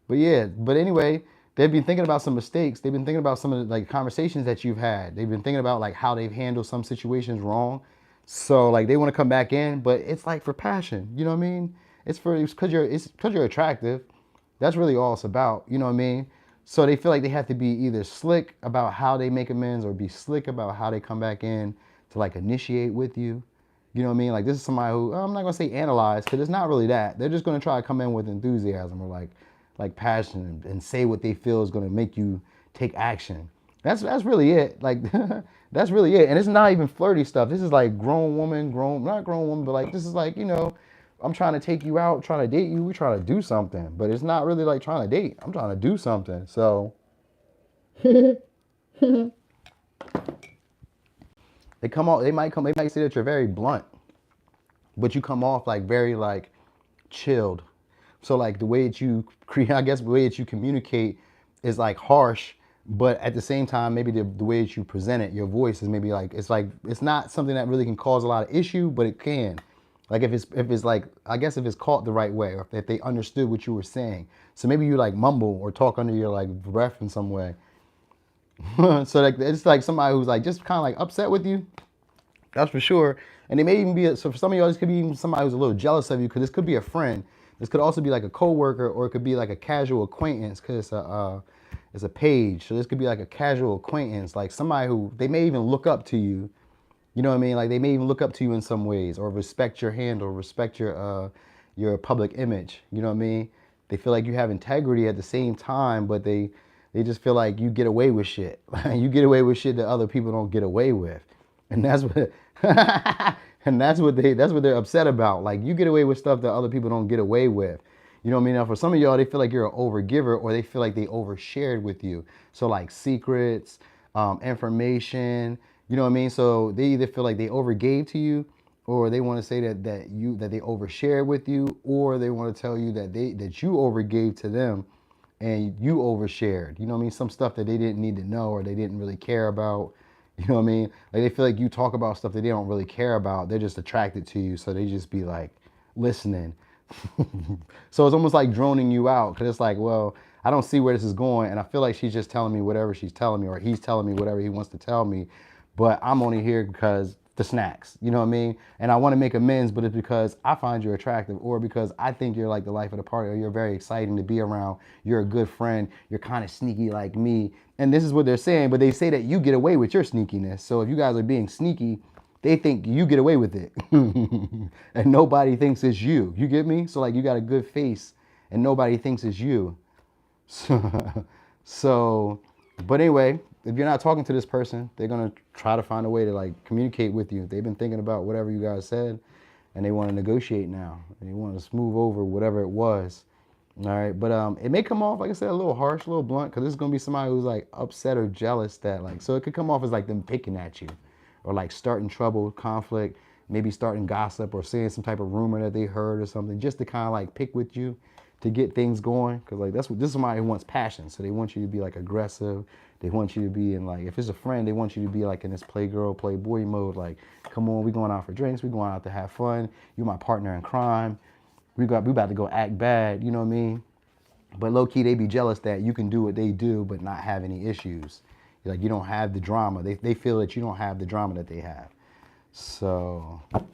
But yeah, but anyway, they've been thinking about some mistakes. They've been thinking about some of the like conversations that you've had. They've been thinking about like how they've handled some situations wrong. So like they want to come back in, but it's like for passion. You know what I mean? It's because you're attractive. That's really all it's about. You know what I mean? So they feel like they have to be either slick about how they make amends or be slick about how they come back in to like initiate with you. You know what I mean? Like this is somebody who I'm not gonna say analyze because it's not really that. They're just gonna try to come in with enthusiasm or like passion and say what they feel is gonna make you take action. That's really it. Like that's really it. And it's not even flirty stuff. This is like not grown woman, but like this is like, you know, I'm trying to take you out, trying to date you. We trying to do something, but it's not really like trying to date. I'm trying to do something. So they might say that you're very blunt, but you come off like very like chilled. So like the way that you create, I guess the way that you communicate is like harsh, but at the same time, maybe the way that you present it, your voice is maybe like it's not something that really can cause a lot of issue, but it can. Like if it's like, I guess if it's caught the right way, or if they understood what you were saying. So maybe you like mumble or talk under your like breath in some way. So like it's like somebody who's like just kind of like upset with you. That's for sure. And they may even be, so for some of y'all, this could be even somebody who's a little jealous of you because this could be a friend. This could also be like a coworker, or it could be like a casual acquaintance because it's a page. So this could be like a casual acquaintance, like somebody who they may even look up to you. You know what I mean? Like they may even look up to you in some ways, or respect your handle, respect your public image. You know what I mean? They feel like you have integrity at the same time, but they just feel like you get away with shit. You get away with shit that other people don't get away with. And that's what that's what they're upset about. Like you get away with stuff that other people don't get away with. You know what I mean? Now for some of y'all, they feel like you're an overgiver, or they feel like they overshared with you. So like secrets, information, you know what I mean? So they either feel like they overgave to you, or they want to say that they overshared with you, or they want to tell you that you overgave to them and you overshared. You know what I mean? Some stuff that they didn't need to know, or they didn't really care about. You know what I mean? Like they feel like you talk about stuff that they don't really care about. They're just attracted to you, so they just be like listening. So it's almost like droning you out, because it's like, well, I don't see where this is going, and I feel like she's just telling me whatever she's telling me, or he's telling me whatever he wants to tell me. but I'm only here because the snacks, you know what I mean? And I want to make amends, but it's because I find you attractive, or because I think you're like the life of the party, or you're very exciting to be around. You're a good friend. You're kind of sneaky like me. And this is what they're saying, but they say that you get away with your sneakiness. So if you guys are being sneaky, they think you get away with it. And nobody thinks it's you. You get me? So like you got a good face and nobody thinks it's you. So, but anyway, if you're not talking to this person, they're gonna try to find a way to like communicate with you. They've been thinking about whatever you guys said, and they want to negotiate now. They want to smooth over whatever it was. All right, but it may come off, like I said, a little harsh, a little blunt, because this is gonna be somebody who's like upset or jealous that like, so it could come off as like them picking at you, or like starting trouble, conflict, maybe starting gossip or saying some type of rumor that they heard or something, just to kind of like pick with you to get things going. Because like this is somebody who wants passion, so they want you to be like aggressive. They want you to be in like, if it's a friend, they want you to be like in this playgirl, playboy mode. Like, come on, we going out for drinks, we going out to have fun. You're my partner in crime. We about to go act bad, you know what I mean? But low key, they be jealous that you can do what they do, but not have any issues. Like you don't have the drama. They feel that you don't have the drama that they have. So, all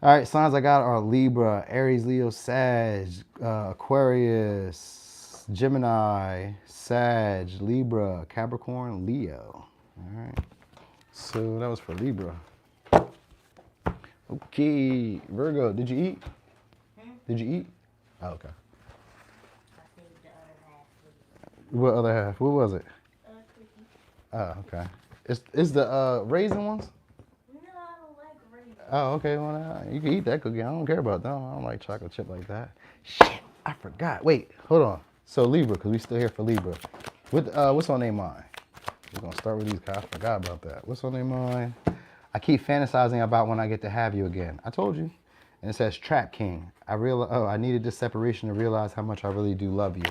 right, signs I got are Libra, Aries, Leo, Sag, Aquarius, Gemini, Sag, Libra, Capricorn, Leo. All right. So that was for Libra. Okay, Virgo, did you eat? Did you eat? Oh, okay. What other half? What was it? Oh, okay. It's the raisin ones? No, I don't like raisins. Oh, okay. Well, you can eat that cookie. I don't care about them. I don't like chocolate chip like that. Shit, I forgot. Wait, hold on. So Libra, because we still here for Libra. What's on their mind? We're gonna start with these guys. I forgot about that. What's on their mind? I keep fantasizing about when I get to have you again. I told you. And it says Trap King. I needed this separation to realize how much I really do love you.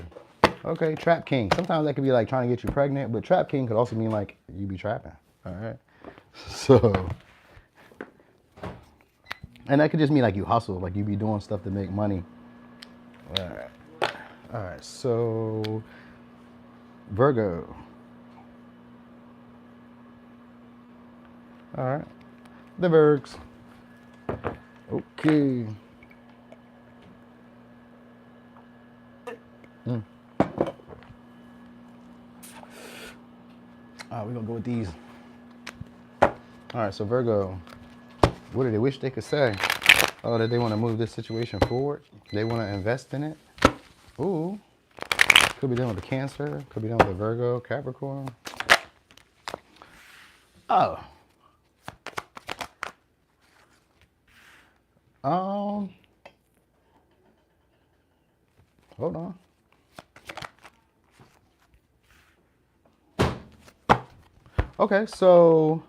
Okay, Trap King. Sometimes that could be like trying to get you pregnant, but Trap King could also mean like you be trapping. All right. So, and that could just mean like you hustle, like you be doing stuff to make money. All right. All right. So, Virgo. All right. The Virgs. Okay. We're gonna go with these. All right, so Virgo, what do they wish they could say? Oh, that they want to move this situation forward. They want to invest in it. Ooh, could be done with the Cancer. Could be done with the Virgo, Capricorn. Oh. Hold on. Okay, so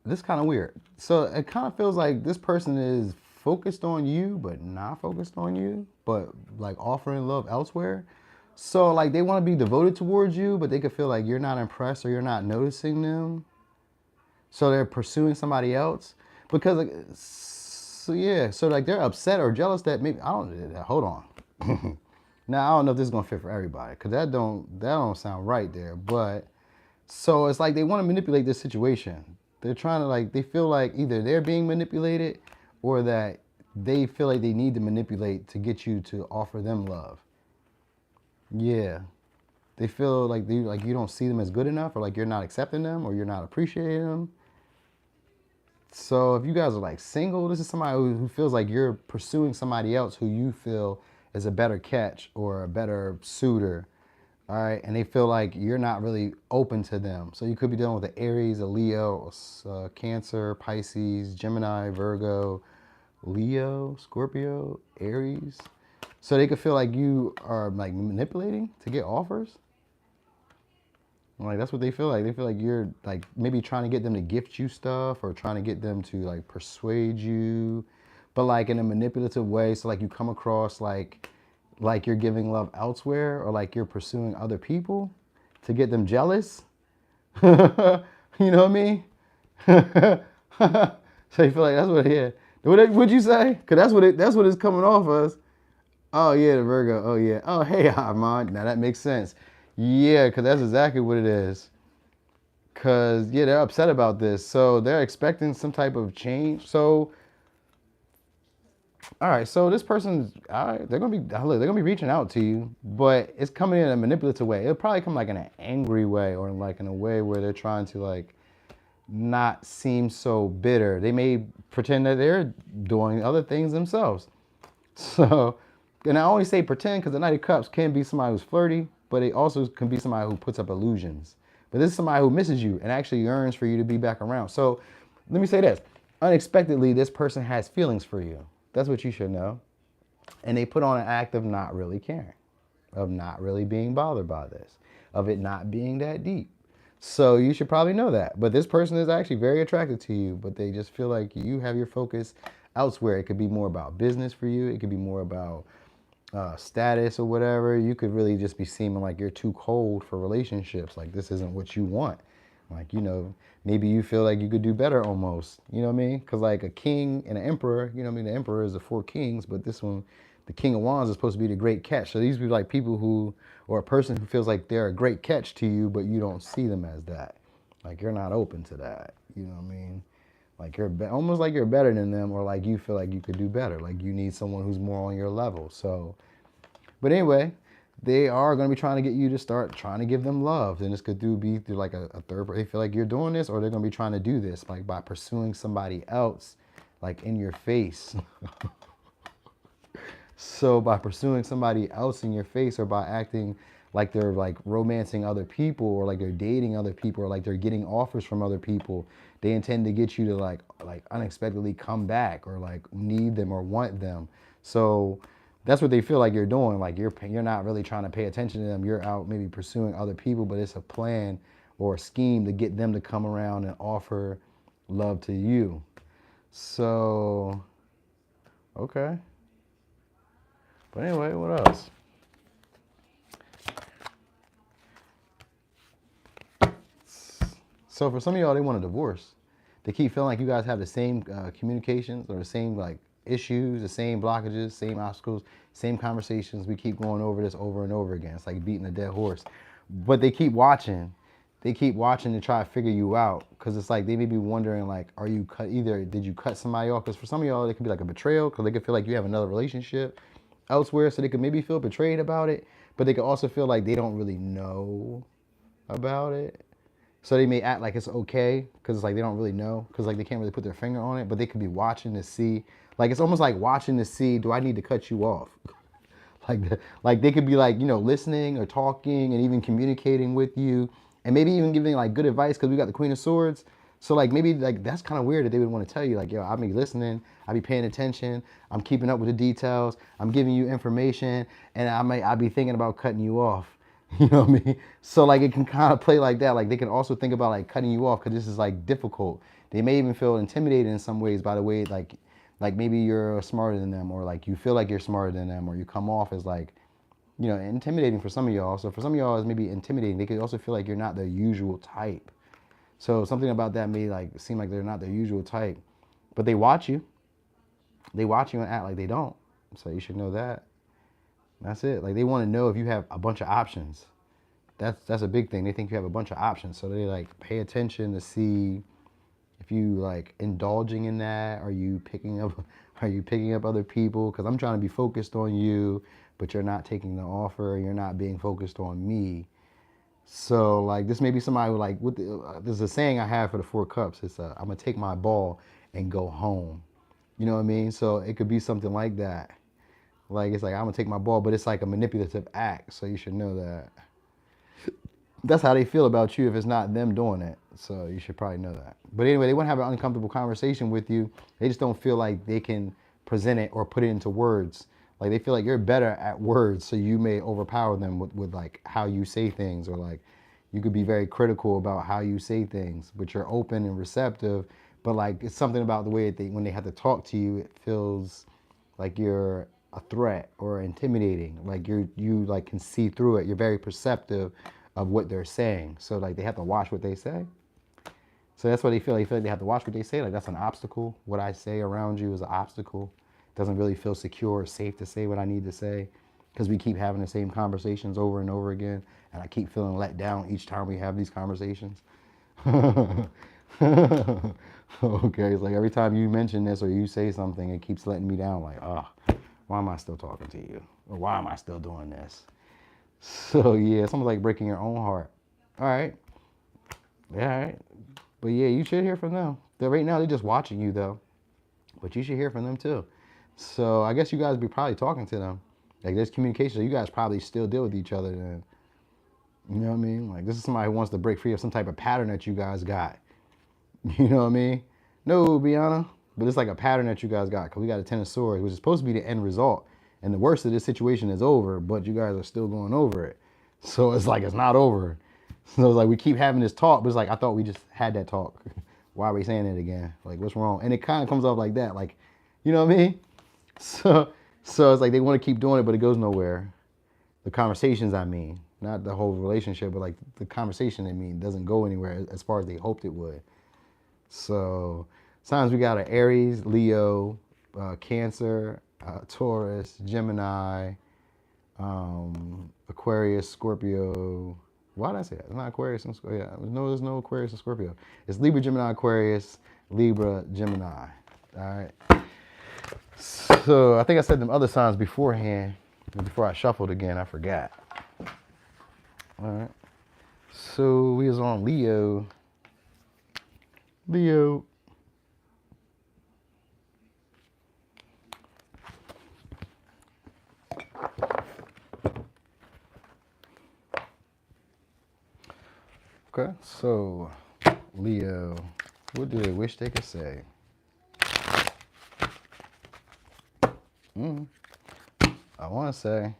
this is kind of weird. So it kind of feels like this person is focused on you, but not focused on you, but like offering love elsewhere. So like they want to be devoted towards you, but they could feel like you're not impressed or you're not noticing them. So they're pursuing somebody else because like, so yeah, so like they're upset or jealous that maybe, hold on. Now, I don't know if this is gonna fit for everybody, because that don't sound right there. But so it's like they want to manipulate this situation. They're trying to like, they feel like either they're being manipulated or that they feel like they need to manipulate to get you to offer them love. Yeah. They feel like you don't see them as good enough, or like you're not accepting them, or you're not appreciating them. So if you guys are like single, this is somebody who feels like you're pursuing somebody else who you feel is a better catch or a better suitor, all right? And they feel like you're not really open to them. So you could be dealing with an Aries, a Leo, Cancer, Pisces, Gemini, Virgo, Leo, Scorpio, Aries. So they could feel like you are like manipulating to get offers. Like that's what they feel like. They feel like you're like maybe trying to get them to gift you stuff, or trying to get them to like persuade you, but like in a manipulative way. So like you come across like you're giving love elsewhere, or like you're pursuing other people to get them jealous. You know what I mean? So you feel like that's what, yeah. What would you say? Cause that's what it's coming off as. Oh yeah, the Virgo. Oh yeah. Oh hey, Armand. Now that makes sense. Yeah, because that's exactly what it is. Because yeah, they're upset about this, so they're expecting some type of change. So all right, so this person's all right. They're gonna be reaching out to you, but it's coming in a manipulative way. It'll probably come like in an angry way or like in a way where they're trying to like not seem so bitter. They may pretend that they're doing other things themselves. So, and I only say pretend because the Knight of Cups can be somebody who's flirty, but it also can be somebody who puts up illusions. But this is somebody who misses you and actually yearns for you to be back around. So, let me say this. Unexpectedly, this person has feelings for you. That's what you should know. And they put on an act of not really caring, of not really being bothered by this, of it not being that deep. So you should probably know that. But this person is actually very attracted to you, but they just feel like you have your focus elsewhere. It could be more about business for you. It could be more about status or whatever. You could really just be seeming like you're too cold for relationships. Like this isn't what you want. Like, maybe you feel like you could do better almost. You know what I mean? Because like a king and an emperor, you know what I mean? The emperor is the four kings, but this one, the king of wands is supposed to be the great catch. So these would be like people who, or a person who feels like they're a great catch to you, but you don't see them as that. Like you're not open to that. You know what I mean? Like almost like you're better than them, or like you feel like you could do better. Like you need someone who's more on your level. So, but anyway, they are going to be trying to get you to start trying to give them love. And this could be through like a third. They feel like you're doing this, or they're going to be trying to do this like by pursuing somebody else, like in your face. So by pursuing somebody else in your face, or by acting like they're like romancing other people, or like they're dating other people, or like they're getting offers from other people, they intend to get you to like unexpectedly come back, or like need them or want them. So that's what they feel like you're doing. Like you're not really trying to pay attention to them. You're out maybe pursuing other people, but it's a plan or a scheme to get them to come around and offer love to you. So okay. But anyway, what else? So for some of y'all, they want a divorce. They keep feeling like you guys have the same communications, or the same like issues, the same blockages, same obstacles, same conversations. We keep going over this over and over again. It's like beating a dead horse. But they keep watching. They keep watching to try to figure you out, because it's like they may be wondering like, are you cut? Either did you cut somebody off? Because for some of y'all, it could be like a betrayal, because they could feel like you have another relationship elsewhere, so they could maybe feel betrayed about it, but they could also feel like they don't really know about it. So they may act like it's okay, because it's like they don't really know, because like they can't really put their finger on it, but they could be watching to see. Like it's almost like watching to see, do I need to cut you off? Like they could be like, listening or talking and even communicating with you, and maybe even giving like good advice, because we got the Queen of Swords. So like maybe like that's kind of weird that they would want to tell you like, yo, I'll be listening, I'll be paying attention, I'm keeping up with the details, I'm giving you information, and I'll be thinking about cutting you off. You know what I mean? So like it can kind of play like that. Like they can also think about like cutting you off because this is like difficult. They may even feel intimidated in some ways by the way like maybe you're smarter than them, or like you feel like you're smarter than them, or you come off as like, intimidating for some of y'all. So for some of y'all, it's maybe intimidating. They could also feel like you're not their usual type. So something about that may like seem like they're not their usual type, but they watch you. They watch you and act like they don't. So you should know that. That's it. Like they want to know if you have a bunch of options. That's a big thing. They think you have a bunch of options. So they like pay attention to see if you like indulging in that. Are you picking up other people? Because I'm trying to be focused on you, but you're not taking the offer. You're not being focused on me. So like this may be somebody who like there's a saying I have for the Four Cups. It's I'm gonna take my ball and go home. You know what I mean? So it could be something like that. Like it's like I'm gonna take my ball, but it's like a manipulative act. So you should know that. That's how they feel about you if it's not them doing it. So you should probably know that. But anyway, they want to have an uncomfortable conversation with you. They just don't feel like they can present it or put it into words. Like they feel like you're better at words, so you may overpower them with like how you say things, or like you could be very critical about how you say things, but you're open and receptive. But like it's something about the way that when they have to talk to you, it feels like you're a threat or intimidating. Like you like can see through it. You're very perceptive of what they're saying. So like they have to watch what they say. So that's what they feel. They feel like they have to watch what they say. Like that's an obstacle. What I say around you is an obstacle. doesn't really feel secure or safe to say what I need to say because we keep having the same conversations over and over again, and I keep feeling let down each time we have these conversations. Okay, it's like every time you mention this or you say something, it keeps letting me down. Like, oh, why am I still talking to you? Or why am I still doing this? So yeah, it's almost like breaking your own heart. All right, yeah, all right. But yeah, you should hear from them. Right now they're just watching you though, but you should hear from them too. So I guess you guys be probably talking to them. Like there's communication. So you guys probably still deal with each other then. You know what I mean? Like this is somebody who wants to break free of some type of pattern that you guys got. You know what I mean? No, Bianna. But it's like a pattern that you guys got because we got a Ten of Swords, which is supposed to be the end result. And the worst of this situation is over, but you guys are still going over it. So it's like it's not over. So it's like we keep having this talk, but it's like I thought we just had that talk. Why are we saying it again? Like what's wrong? And it kind of comes off like that, like, you know what I mean? So it's like they want to keep doing it, but it goes nowhere. The conversations, I mean, not the whole relationship, but like the conversation, I mean, doesn't go anywhere as far as they hoped it would. So signs we got are Aries, Leo, Cancer, Taurus, Gemini, Aquarius, Scorpio. Why did I say that? It's not Aquarius and Scorpio. Yeah, there's no Aquarius and Scorpio. It's Libra, Gemini, Aquarius, Libra, Gemini. All right. So I think I said them other signs beforehand. Before I shuffled again, I forgot. All right. So we was on Leo. Leo. Okay, so Leo, what do they wish they could say? I want to say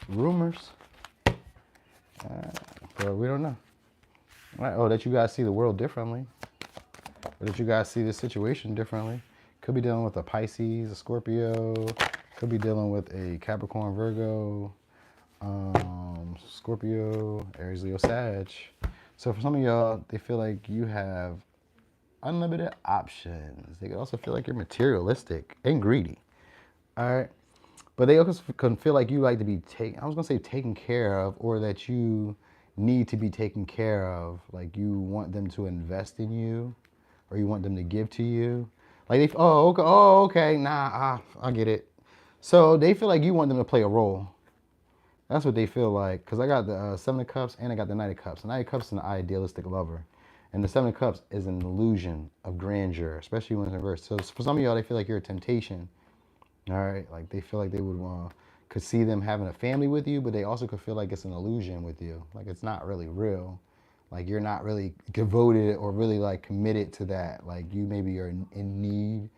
rumors, but we don't know. Right. Oh, that you guys see the world differently, or that you guys see this situation differently. Could be dealing with a Pisces, a Scorpio. Could be dealing with a Capricorn, Virgo, Scorpio, Aries, Leo, Sag. So for some of y'all, they feel like you have unlimited options. They could also feel like you're materialistic and greedy. All right. But they also can feel like you like to be taken care of, or that you need to be taken care of. Like you want them to invest in you, or you want them to give to you. Like okay, nah, I get it. So they feel like you want them to play a role. That's what they feel like. Because I got the Seven of Cups and I got the Knight of Cups. The Knight of Cups is an idealistic lover. And the Seven of Cups is an illusion of grandeur, especially when it's in reverse. So for some of y'all, they feel like you're a temptation. All right, like they feel like they could see them having a family with you, but they also could feel like it's an illusion with you. Like it's not really real. Like you're not really devoted or really like committed to that. Like you maybe are in need,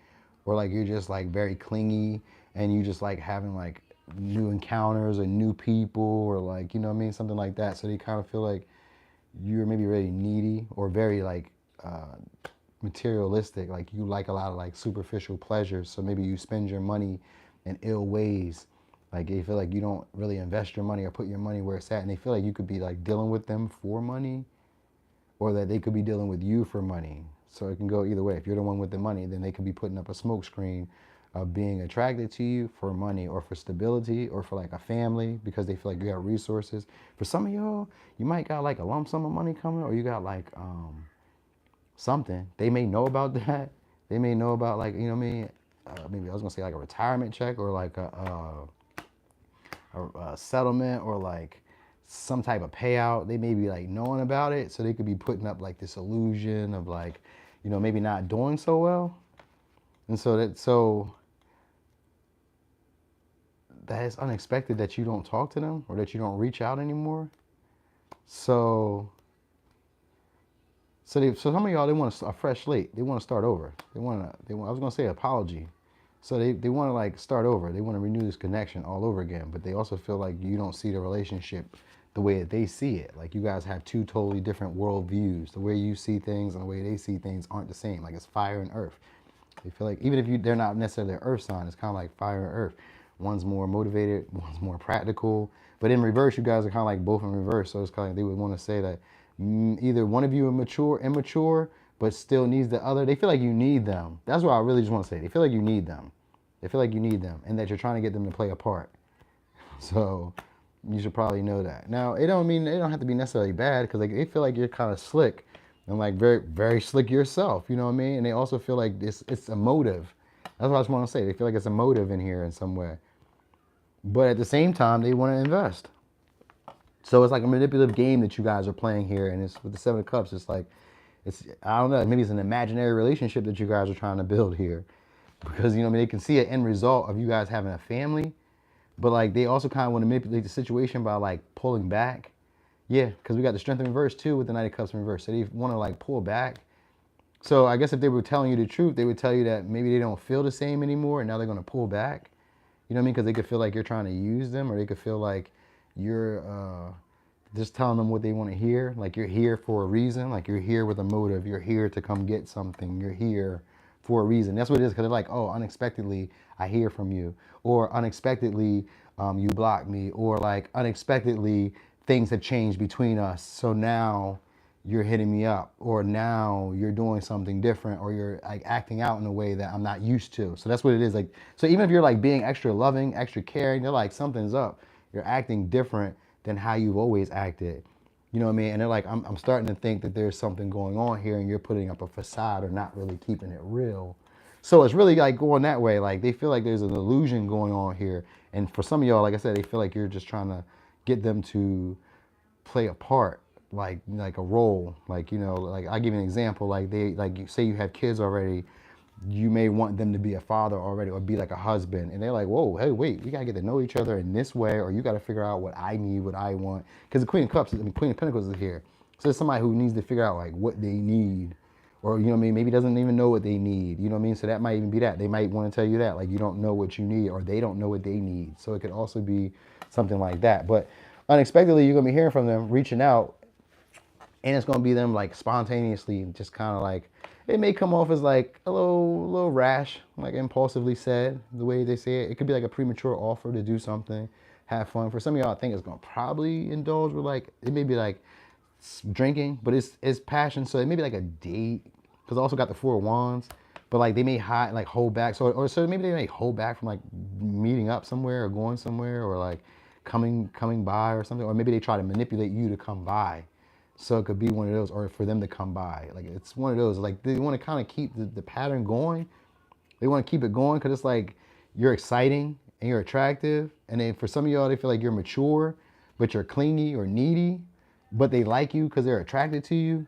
or like you're just like very clingy and you just like having like new encounters or new people, or like, you know what I mean? Something like that. So they kind of feel like you're maybe really needy or very like materialistic. Like you like a lot of like superficial pleasures. So maybe you spend your money in ill ways. Like they feel like you don't really invest your money or put your money where it's at. And they feel like you could be like dealing with them for money, or that they could be dealing with you for money. So it can go either way. If you're the one with the money, then they could be putting up a smoke screen of being attracted to you for money, or for stability, or for like a family, because they feel like you got resources. For some of y'all, you might got like a lump sum of money coming, or you got like something. They may know about that. They may know about like, you know what I mean? Maybe I was gonna say like a retirement check, or like a settlement, or like some type of payout. They may be like knowing about it, so they could be putting up like this illusion of like, you know, maybe not doing so well. And so that is unexpected that you don't talk to them, or that you don't reach out anymore. So some of y'all, they want a fresh slate. They want to start over. I was gonna say apology. So they want to like start over. They want to renew this connection all over again. But they also feel like you don't see the relationship the way that they see it. Like you guys have two totally different world views. The way you see things and the way they see things aren't the same. Like it's fire and earth. They feel like even if they're not necessarily an earth sign, it's kind of like fire and earth. One's more motivated, one's more practical. But in reverse, you guys are kind of like both in reverse. So it's kind of like they would want to say that either one of you are immature, but still needs the other. They feel like you need them. That's what I really just want to say. They feel like you need them. They feel like you need them and that you're trying to get them to play a part. So you should probably know that. Now, it don't mean it don't have to be necessarily bad because like they feel like you're kind of slick and like very very slick yourself. You know what I mean? And they also feel like it's a motive. That's what I just want to say. They feel like it's a motive in here in some way. But at the same time, they want to invest. So it's like a manipulative game that you guys are playing here, and it's with the Seven of Cups. It's like it's I don't know. Maybe it's an imaginary relationship that you guys are trying to build here, because you know I mean they can see an end result of you guys having a family, but like they also kind of want to manipulate the situation by like pulling back. Yeah, because we got the Strength in reverse too with the Knight of Cups in reverse. So they want to like pull back. So I guess if they were telling you the truth, they would tell you that maybe they don't feel the same anymore, and now they're going to pull back. You know what I mean? Because they could feel like you're trying to use them, or they could feel like you're just telling them what they want to hear. Like you're here for a reason. Like you're here with a motive. You're here to come get something. You're here for a reason. That's what it is. Because they're like, oh, unexpectedly, I hear from you. Or unexpectedly, you blocked me. Or like unexpectedly, things have changed between us. So now you're hitting me up. Or now you're doing something different. Or you're like acting out in a way that I'm not used to. So that's what it is. Like, so even if you're like being extra loving, extra caring, they're like, something's up. You're acting different than how you've always acted. You know what I mean? And they're like, I'm starting to think that there's something going on here and you're putting up a facade or not really keeping it real. So it's really like going that way. Like they feel like there's an illusion going on here. And for some of y'all, like I said, they feel like you're just trying to get them to play a part, like a role. Like, you know, like I'll give you an example. Like they, like you say you have kids already, you may want them to be a father already or be like a husband. And they're like, whoa, hey, wait, we got to get to know each other in this way, or you got to figure out what I need, what I want. Because the Queen of Cups, I mean, Queen of Pentacles is here. So there's somebody who needs to figure out like what they need. Or, you know what I mean, maybe doesn't even know what they need. You know what I mean? So that might even be that. They might want to tell you that, like you don't know what you need, or they don't know what they need. So it could also be something like that. But unexpectedly, you're going to be hearing from them, reaching out, and it's going to be them like spontaneously just kind of like, it may come off as like a little rash, like impulsively said, the way they say it. It could be like a premature offer to do something, have fun. For some of y'all, I think it's going to probably indulge with like, it may be like drinking, but it's passion. So it may be like a date, because I also got the Four of Wands, but like they may hide, like hold back. So maybe they may hold back from like meeting up somewhere or going somewhere or like coming by or something. Or maybe they try to manipulate you to come by. So it could be one of those, or for them to come by. Like it's one of those, like they want to kind of keep the pattern going. They want to keep it going because it's like you're exciting and you're attractive. And then for some of y'all, they feel like you're mature, but you're clingy or needy, but they like you because they're attracted to you.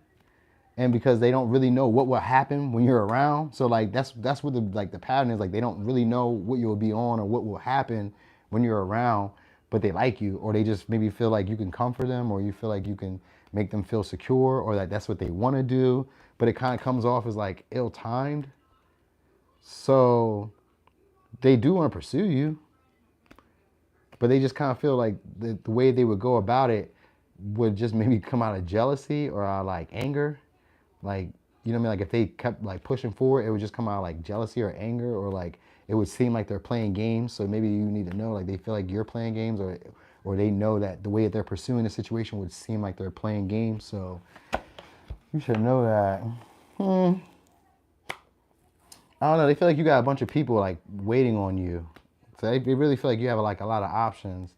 And because they don't really know what will happen when you're around. So like that's what the pattern is. Like they don't really know what you'll be on or what will happen when you're around, but they like you, or they just maybe feel like you can comfort them, or you feel like you can make them feel secure, or that that's what they want to do, but it kind of comes off as like ill-timed. So they do want to pursue you, but they just kind of feel like the way they would go about it would just maybe come out of jealousy or out of like anger. Like, you know what I mean? Like if they kept like pushing forward, it would just come out of like jealousy or anger, or like it would seem like they're playing games. So maybe you need to know, like they feel like you're playing games, or they know that the way that they're pursuing the situation would seem like they're playing games. So you should know that. I don't know. They feel like you got a bunch of people like waiting on you. So they really feel like you have like a lot of options,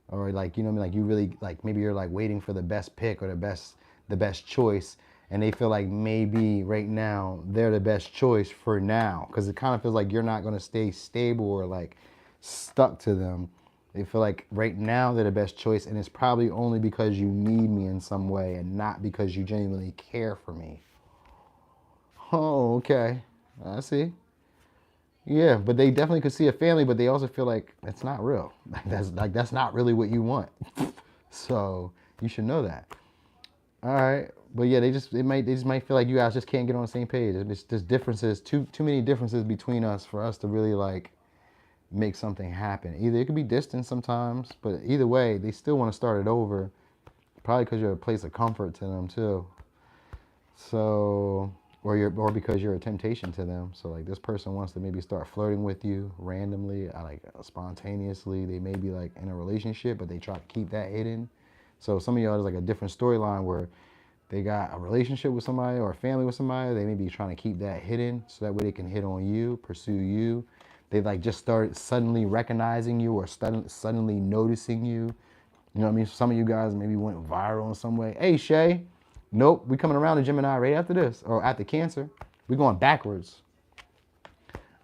or like, you know what I mean? Like you really like, maybe you're like waiting for the best pick or the best choice. And they feel like maybe right now they're the best choice for now. Cause it kind of feels like you're not going to stay stable or like stuck to them. They feel like right now they're the best choice, and it's probably only because you need me in some way and not because you genuinely care for me. Oh, okay. I see. Yeah, but they definitely could see a family, but they also feel like it's not real. Like that's not really what you want. So you should know that. All right. But yeah, they just might feel like you guys just can't get on the same page. It's just differences, too many differences between us for us to really like make something happen. Either it could be distance sometimes, but either way, they still want to start it over. Probably because you're a place of comfort to them too. So, or because you're a temptation to them. So like this person wants to maybe start flirting with you randomly, like spontaneously. They may be like in a relationship, but they try to keep that hidden. So some of y'all is like a different storyline where they got a relationship with somebody or a family with somebody. They may be trying to keep that hidden so that way they can hit on you, pursue you. they like just start suddenly recognizing you or suddenly noticing you. You know what I mean? Some of you guys maybe went viral in some way. Hey, Shay. Nope, we coming around to Gemini right after this, or after Cancer. We going backwards.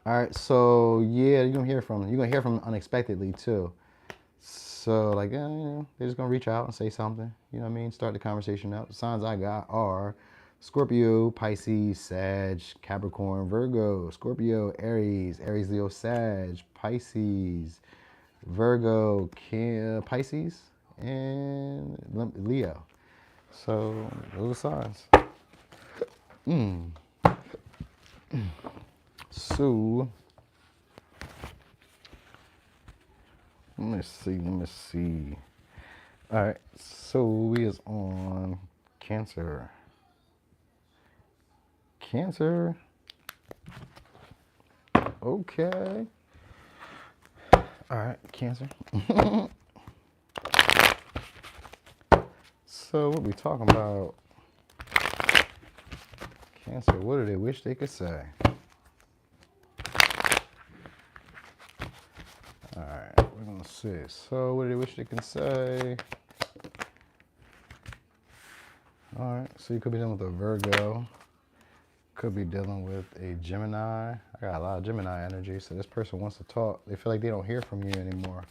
All right, so yeah, you're gonna hear from them unexpectedly too. So like, they're just gonna reach out and say something. You know what I mean? Start the conversation out. The signs I got are Scorpio, Pisces, Sag, Capricorn, Virgo, Scorpio, Aries, Aries, Leo, Sag, Pisces, Virgo, Pisces, and Leo. So those are signs. So let me see. All right, so we is on Cancer. Cancer. Okay. All right, Cancer. So what we talking about? Cancer, what do they wish they could say? All right, we're gonna see. So what do they wish they could say? All right, so you could be dealing with a Virgo. Could be dealing with a Gemini. I got a lot of Gemini energy, so this person wants to talk. They feel like they don't hear from you anymore.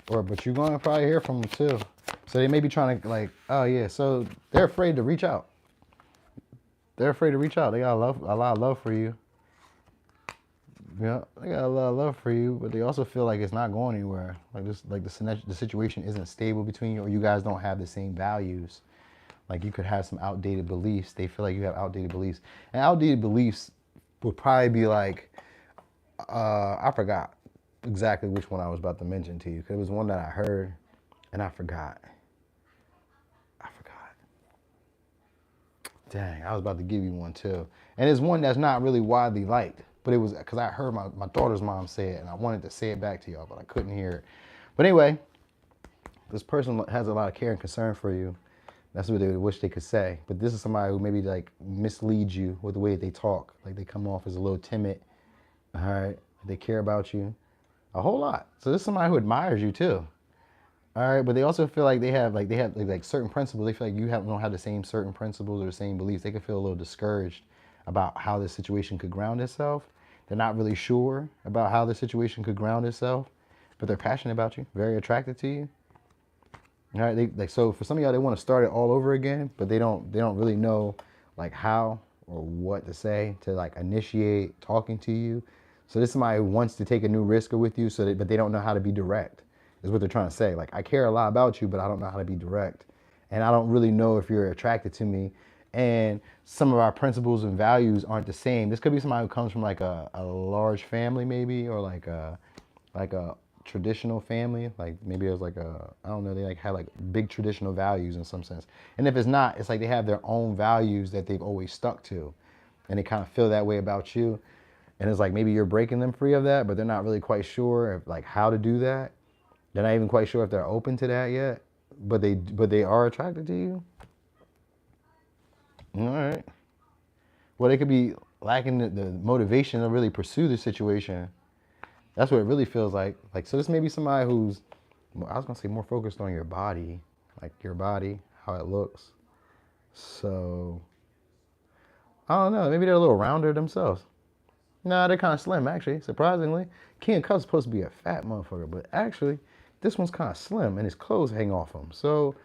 But you're gonna probably hear from them too. So they may be trying to like, oh yeah, so they're afraid to reach out. They're afraid to reach out. They got a lot of love for you. Yeah, they got a lot of love for you, but they also feel like it's not going anywhere. Like the situation isn't stable between you, or you guys don't have the same values. Like you could have some outdated beliefs. They feel like you have outdated beliefs, and outdated beliefs would probably be like, I forgot exactly which one I was about to mention to you, because it was one that I heard, and I forgot. Dang, I was about to give you one too. And it's one that's not really widely liked, but it was because I heard my daughter's mom say it, and I wanted to say it back to y'all, but I couldn't hear it. But anyway, this person has a lot of care and concern for you. That's what they would wish they could say. But this is somebody who maybe like misleads you with the way they talk. Like they come off as a little timid. All right, they care about you a whole lot. So this is somebody who admires you too. All right, but they also feel like they have certain principles. They feel like don't have the same certain principles or the same beliefs. They could feel a little discouraged about how this situation could ground itself. They're not really sure about how the situation could ground itself, but they're passionate about you, very attracted to you. All right, so for some of y'all, they want to start it all over again, but they don't really know like how or what to say to like initiate talking to you. So this is somebody who wants to take a new risk with you, but they don't know how to be direct. Is what they're trying to say. Like, I care a lot about you, but I don't know how to be direct. And I don't really know if you're attracted to me. And some of our principles and values aren't the same. This could be somebody who comes from like a large family maybe, or like a traditional family. Like maybe there's like I don't know, they like have like big traditional values in some sense. And if it's not, it's like they have their own values that they've always stuck to. And they kind of feel that way about you. And it's like maybe you're breaking them free of that, but they're not really quite sure if, like how to do that. They're not even quite sure if they're open to that yet, but they are attracted to you. All right. Well, they could be lacking the motivation to really pursue the situation. That's what it really feels like. Like, so this may be somebody who's, I was gonna say more focused on your body, like your body, how it looks. So, I don't know. Maybe they're a little rounder themselves. Nah, they're kind of slim actually. Surprisingly, King of Cups is supposed to be a fat motherfucker, but actually, this one's kind of slim and his clothes hang off him. So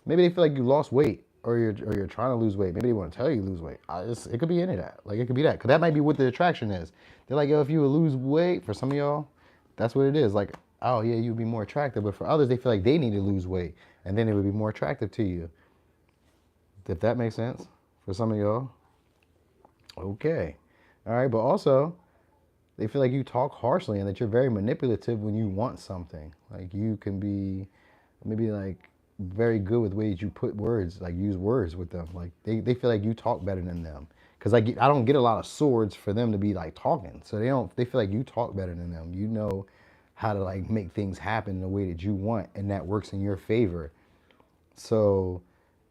maybe they feel like you lost weight or you're trying to lose weight. Maybe they want to tell you lose weight. It could be any of that. Like it could be that. Because that might be what the attraction is. They're like, yo, if you would lose weight, for some of y'all, that's what it is. Like, oh yeah, you'd be more attractive. But for others, they feel like they need to lose weight. And then it would be more attractive to you. If that makes sense for some of y'all. Okay. All right. But also, they feel like you talk harshly and that you're very manipulative when you want something. Like you can be maybe like very good with ways you put words, like use words with them. Like they feel like you talk better than them. Cause I don't get a lot of swords for them to be like talking. So they feel like you talk better than them. You know how to like make things happen in the way that you want, and that works in your favor. So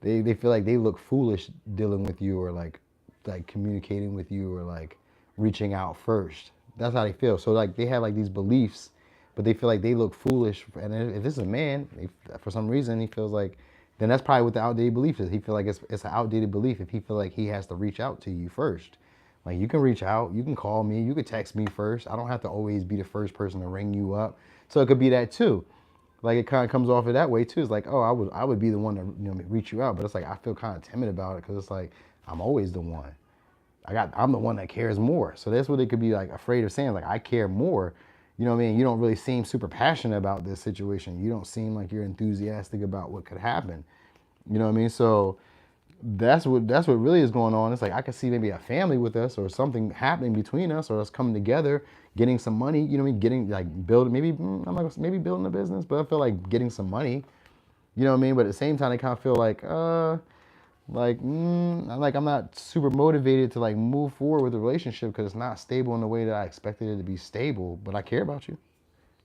they feel like they look foolish dealing with you, or like communicating with you, or like reaching out first. That's how they feel. So like they have like these beliefs, but they feel like they look foolish. And if this is a man, for some reason he feels like, then that's probably what the outdated belief is. He feel like it's an outdated belief if he feel like he has to reach out to you first. Like you can reach out, you can call me, you can text me first. I don't have to always be the first person to ring you up. So it could be that too. Like it kind of comes off of that way too. It's like, oh, I would be the one to reach you out, but it's like I feel kind of timid about it because it's like I'm always the one. I'm the one that cares more. So that's what they could be like afraid of saying. Like I care more. You know what I mean? You don't really seem super passionate about this situation. You don't seem like you're enthusiastic about what could happen. You know what I mean? So that's what really is going on. It's like I could see maybe a family with us or something happening between us or us coming together, getting some money, you know what I mean? Getting like building, maybe building a business, but I feel like getting some money, you know what I mean? But at the same time, I kind of feel like I'm not super motivated to like move forward with the relationship because it's not stable in the way that I expected it to be stable, but I care about you.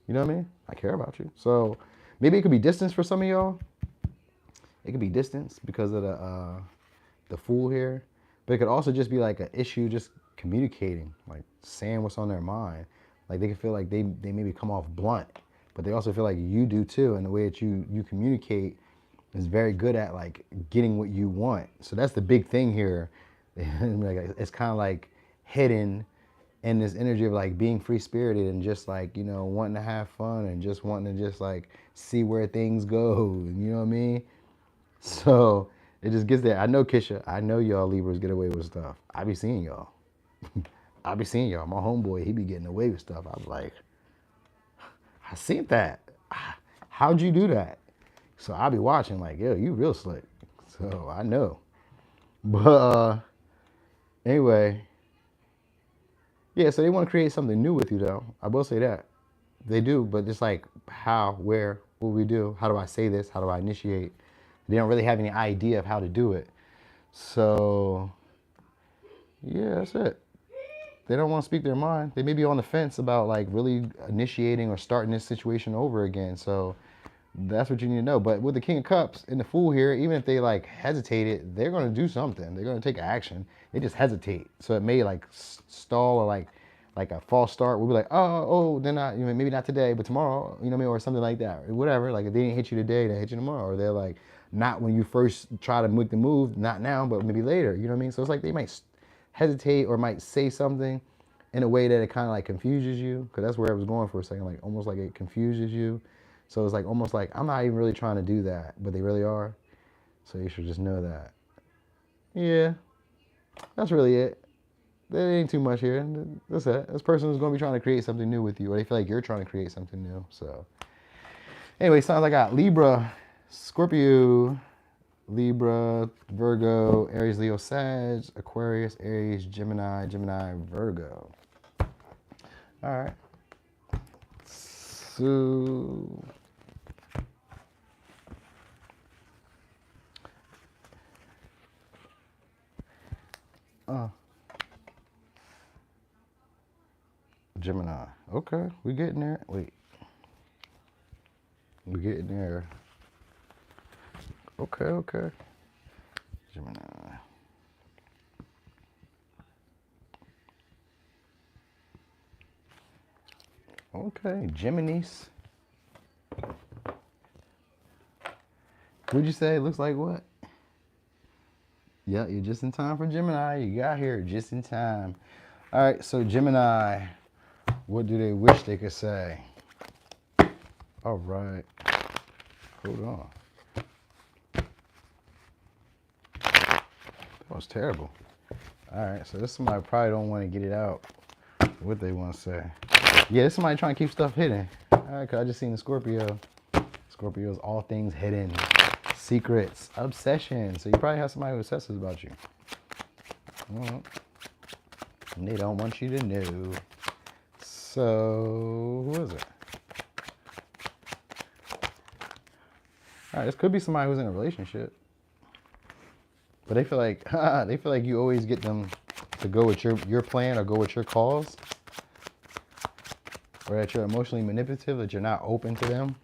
You know what I mean? I care about you. So maybe it could be distance for some of y'all. It could be distance because of the fool here, but it could also just be like an issue just communicating, like saying what's on their mind. Like they could feel like they maybe come off blunt, but they also feel like you do too, and the way that you communicate is very good at like getting what you want. So that's the big thing here. It's kind of like hidden in this energy of like being free spirited and just like, you know, wanting to have fun and just wanting to just like see where things go. You know what I mean? So it just gets there. I know Kisha. I know y'all Libras get away with stuff. I be seeing y'all. I be seeing y'all. My homeboy, he be getting away with stuff. I was like, I seen that. How'd you do that? So I be watching like, yo, you real slick. So I know. But anyway, yeah, so they want to create something new with you though. I will say that. They do, but it's like how, where, what we do, how do I say this, how do I initiate? They don't really have any idea of how to do it. So yeah, that's it. They don't want to speak their mind. They may be on the fence about like really initiating or starting this situation over again. So that's what you need to know. But with the King of Cups and the Fool here, even if they like hesitated, they're going to do something. They're going to take action. They just hesitate. So it may like stall or like a false start. We'll be like, oh, they're not, you know, maybe not today, but tomorrow, you know what I mean? Or something like that, or whatever. Like if they didn't hit you today, they hit you tomorrow. Or they're like, not when you first try to make the move, not now, but maybe later, you know what I mean? So it's like they might hesitate or might say something in a way that it kind of like confuses you. Cause that's where I was going for a second, like almost like it confuses you. So it's like almost like I'm not even really trying to do that, but they really are. So you should just know that. Yeah, that's really it. There ain't too much here. That's it. This person is going to be trying to create something new with you, or they feel like you're trying to create something new. So anyway, sounds like I got Libra, Scorpio, Libra, Virgo, Aries, Leo, Sag, Aquarius, Aries, Gemini, Virgo. All right. So Gemini. Okay, we getting there. Wait. We getting there. Okay. Gemini. Okay, Geminis. What'd you say? Looks like what? Yeah, you're just in time for Gemini. You got here just in time. All right, so Gemini, what do they wish they could say? All right. Hold on. That was terrible. All right, so this somebody probably don't want to get it out. What they want to say. Yeah, this somebody trying to keep stuff hidden. All right, cause I just seen the Scorpio. Scorpio's all things hidden. Secrets, obsession. So you probably have somebody who obsesses about you. And they don't want you to know. So who is it? All right, this could be somebody who's in a relationship, but they feel like you always get them to go with your plan or go with your cause, or that you're emotionally manipulative, that you're not open to them.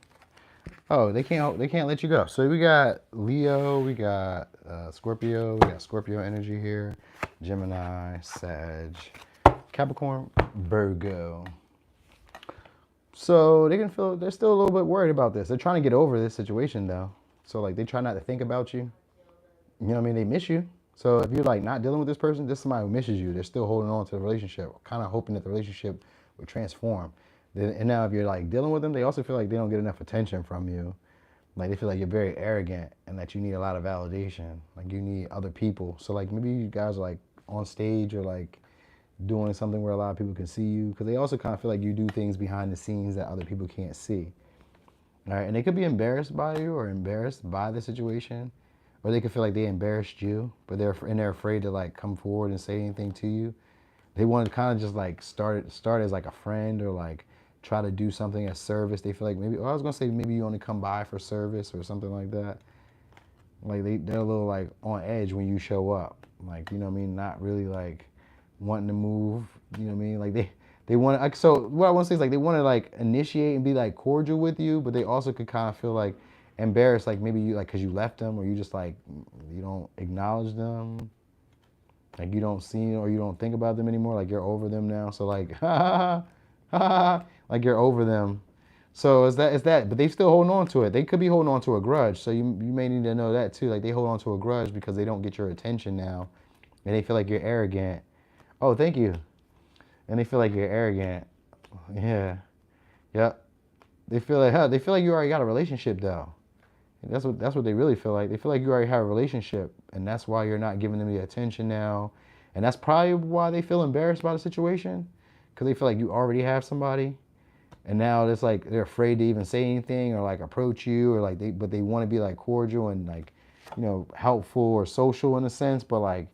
Oh, they can't let you go. So we got Leo, we got Scorpio, we got Scorpio energy here, Gemini, Sag, Capricorn, Virgo. So they can feel they're still a little bit worried about this. They're trying to get over this situation though. So like they try not to think about you. You know what I mean? They miss you. So if you're like not dealing with this person, this is somebody who misses you. They're still holding on to the relationship, kind of hoping that the relationship would transform. And now if you're like dealing with them, they also feel like they don't get enough attention from you. Like they feel like you're very arrogant and that you need a lot of validation. Like you need other people. So like maybe you guys are like on stage or like doing something where a lot of people can see you, because they also kind of feel like you do things behind the scenes that other people can't see. All right, and they could be embarrassed by you or embarrassed by the situation, or they could feel like they embarrassed you, but they're afraid to like come forward and say anything to you. They want to kind of just like start as like a friend or like try to do something as service. They feel like maybe, I was gonna say maybe you only come by for service or something like that. Like they're a little like on edge when you show up. Like, you know what I mean? Not really like wanting to move, you know what I mean? Like they want to, like, so what I want to say is like they want to like initiate and be like cordial with you, but they also could kind of feel like embarrassed, like maybe you like because you left them or you just like you don't acknowledge them, like you don't see or you don't think about them anymore, like you're over them now. So like ha ha ha, like you're over them. So is that, but they still holding on to it. They could be holding on to a grudge. So you may need to know that too. Like they hold on to a grudge because they don't get your attention now, and they feel like you're arrogant. Oh, thank you. And they feel like you're arrogant. Yeah. Yep. They feel like you already got a relationship though. That's what they really feel like. They feel like you already have a relationship, and that's why you're not giving them the attention now. And that's probably why they feel embarrassed by the situation, because they feel like you already have somebody, and now it's like they're afraid to even say anything or like approach you or like but they want to be like cordial and like, you know, helpful or social in a sense, but like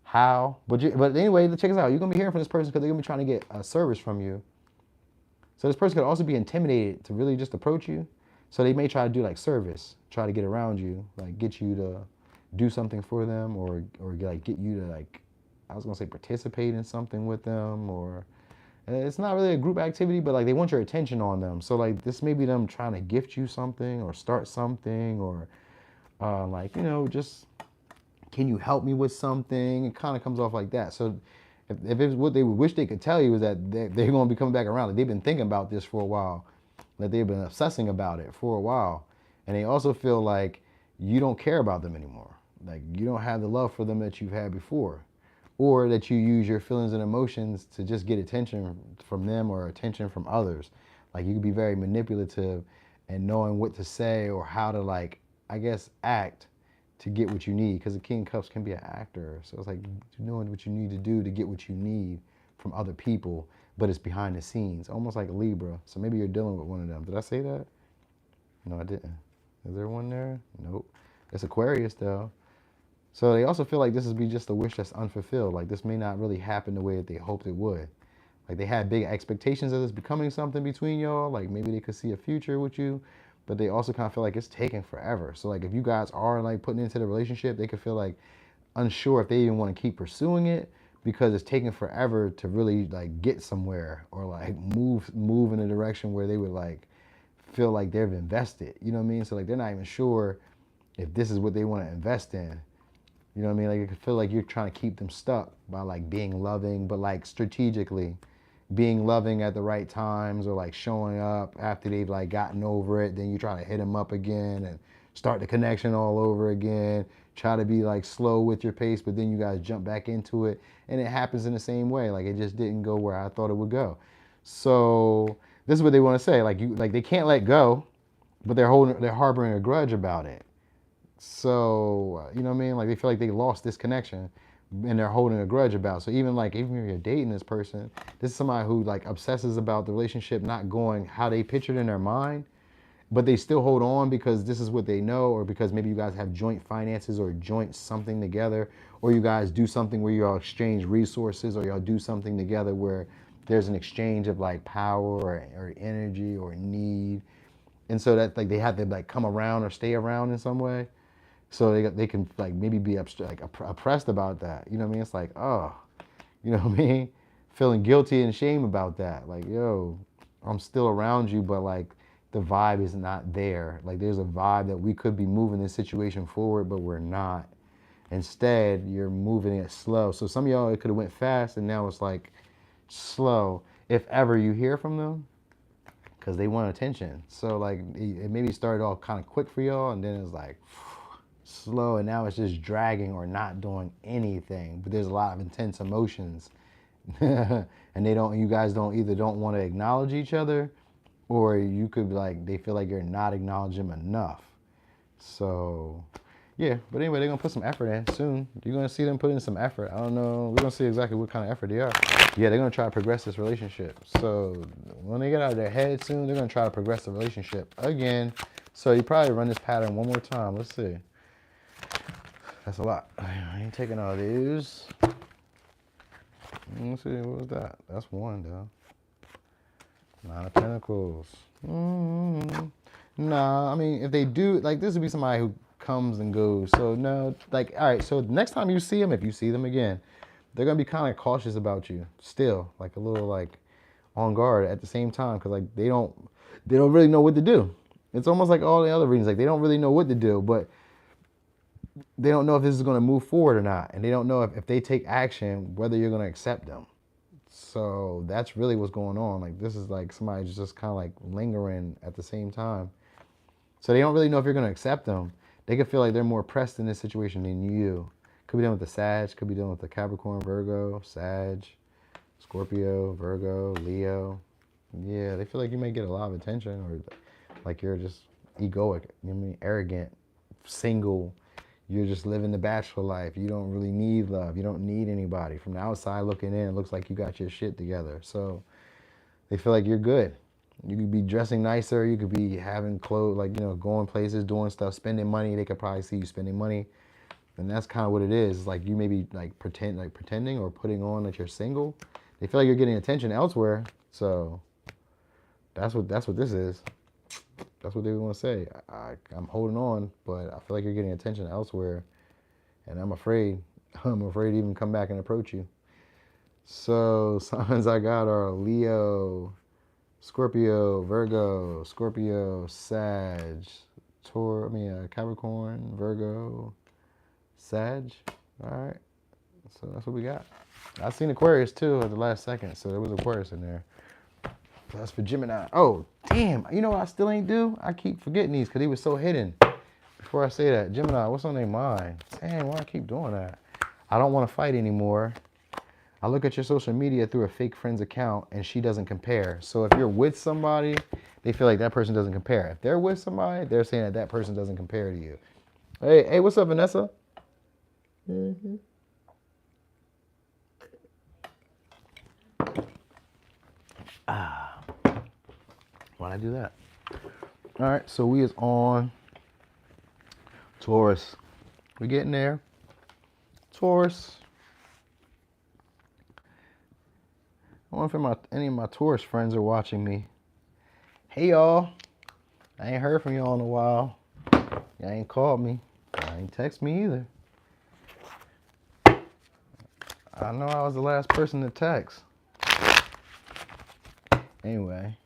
how? But anyway, check this out. You're gonna be hearing from this person because they're gonna be trying to get a service from you. So this person could also be intimidated to really just approach you. So they may try to do like service, try to get around you, like get you to do something for them, or like get you to like, I was gonna say participate in something with them, or it's not really a group activity, but like they want your attention on them. So like this may be them trying to gift you something or start something, or like, you know, just can you help me with something? It kind of comes off like that. So if it's what they would wish they could tell you is that they're going to be coming back around. Like they've been thinking about this for a while, that they've been obsessing about it for a while. And they also feel like you don't care about them anymore. Like you don't have the love for them that you've had before, or that you use your feelings and emotions to just get attention from them or attention from others. Like you can be very manipulative and knowing what to say or how to, like, I guess, act to get what you need, because the King of Cups can be an actor. So it's like knowing what you need to do to get what you need from other people, but it's behind the scenes, almost like a Libra. So maybe you're dealing with one of them. Did I say that? No, I didn't. Is there one there? Nope. It's Aquarius though. So they also feel like this is be just a wish that's unfulfilled. Like this may not really happen the way that they hoped it would. Like they had big expectations of this becoming something between y'all. Like maybe they could see a future with you, but they also kind of feel like it's taking forever. So like if you guys are like putting into the relationship, they could feel like unsure if they even want to keep pursuing it because it's taking forever to really like get somewhere or like move in a direction where they would like feel like they've invested. You know what I mean? So like they're not even sure if this is what they want to invest in. You know what I mean? Like it could feel like you're trying to keep them stuck by like being loving, but like strategically being loving at the right times, or like showing up after they've like gotten over it. Then you try to hit them up again and start the connection all over again. Try to be like slow with your pace, but then you guys jump back into it, and it happens in the same way. Like it just didn't go where I thought it would go. So this is what they want to say. Like they can't let go, but they're harboring a grudge about it. So, you know what I mean? Like they feel like they lost this connection and they're holding a grudge about. So even if you're dating this person, this is somebody who like obsesses about the relationship not going how they pictured in their mind, but they still hold on because this is what they know, or because maybe you guys have joint finances or joint something together, or you guys do something where you all exchange resources, or y'all do something together where there's an exchange of like power or energy or need. And so that like they have to like come around or stay around in some way. So they can like maybe be oppressed about that. You know what I mean? It's like, oh, you know what I mean? Feeling guilty and shame about that. Like, yo, I'm still around you, but like the vibe is not there. Like there's a vibe that we could be moving this situation forward, but we're not. Instead, you're moving it slow. So some of y'all, it could have went fast, and now it's like slow if ever you hear from them because they want attention. So like it maybe started off kind of quick for y'all, and then it's like slow, and now it's just dragging or not doing anything. But there's a lot of intense emotions, and you guys don't want to acknowledge each other, or you could be like they feel like you're not acknowledging them enough. So yeah, but anyway, they're gonna put some effort in soon. You're gonna see them put in some effort. I don't know. We're gonna see exactly what kind of effort they are. Yeah, they're gonna try to progress this relationship. So when they get out of their head soon, they're gonna try to progress the relationship again. So you probably run this pattern one more time. Let's see. That's a lot. I ain't taking all these. Let's see, what was that? That's one though. 9 of Pentacles. Nah, I mean, if they do, like, this would be somebody who comes and goes. So, no, like, all right, so next time you see them, if you see them again, they're going to be kind of cautious about you still, like, a little, like, on guard at the same time, because, like, they don't really know what to do. It's almost like all the other readings, like, they don't really know what to do, but they don't know if this is going to move forward or not, and they don't know if they take action, whether you're going to accept them. So that's really what's going on. Like, this is like somebody just kind of like lingering at the same time. So they don't really know if you're going to accept them. They could feel like they're more pressed in this situation than you. Could be dealing with the Sag, could be dealing with the Capricorn, Virgo, Sag, Scorpio, Virgo, Leo. Yeah, they feel like you may get a lot of attention, or like you're just egoic, you know what I mean, arrogant, single. You're just living the bachelor life. You don't really need love. You don't need anybody. From the outside looking in, it looks like you got your shit together. So they feel like you're good. You could be dressing nicer. You could be having clothes, like, you know, going places, doing stuff, spending money. They could probably see you spending money. And that's kind of what it is. It's like you may be like pretending or putting on that you're single. They feel like you're getting attention elsewhere. So that's what this is. That's what they want to say. I'm holding on, but I feel like you're getting attention elsewhere, and I'm afraid to even come back and approach you. So signs I got are Leo, Scorpio, Virgo, Scorpio, Sag, Capricorn, Virgo, Sag. All right, so that's what we got. I seen Aquarius too at the last second, so there was Aquarius in there. That's for Gemini. Oh, damn. You know what I still ain't do? I keep forgetting these because he was so hidden. Before I say that, Gemini, what's on their mind? Damn, why I keep doing that? I don't want to fight anymore. I look at your social media through a fake friend's account and she doesn't compare. So if you're with somebody, they feel like that person doesn't compare. If they're with somebody, they're saying that person doesn't compare to you. Hey, what's up, Vanessa? Mm-hmm. Why'd I do that? All right, so we is on Taurus. We're getting there. Taurus. I wonder if any of my Taurus friends are watching me. Hey, y'all. I ain't heard from y'all in a while. Y'all ain't called me. Y'all ain't text me either. I know I was the last person to text. Anyway.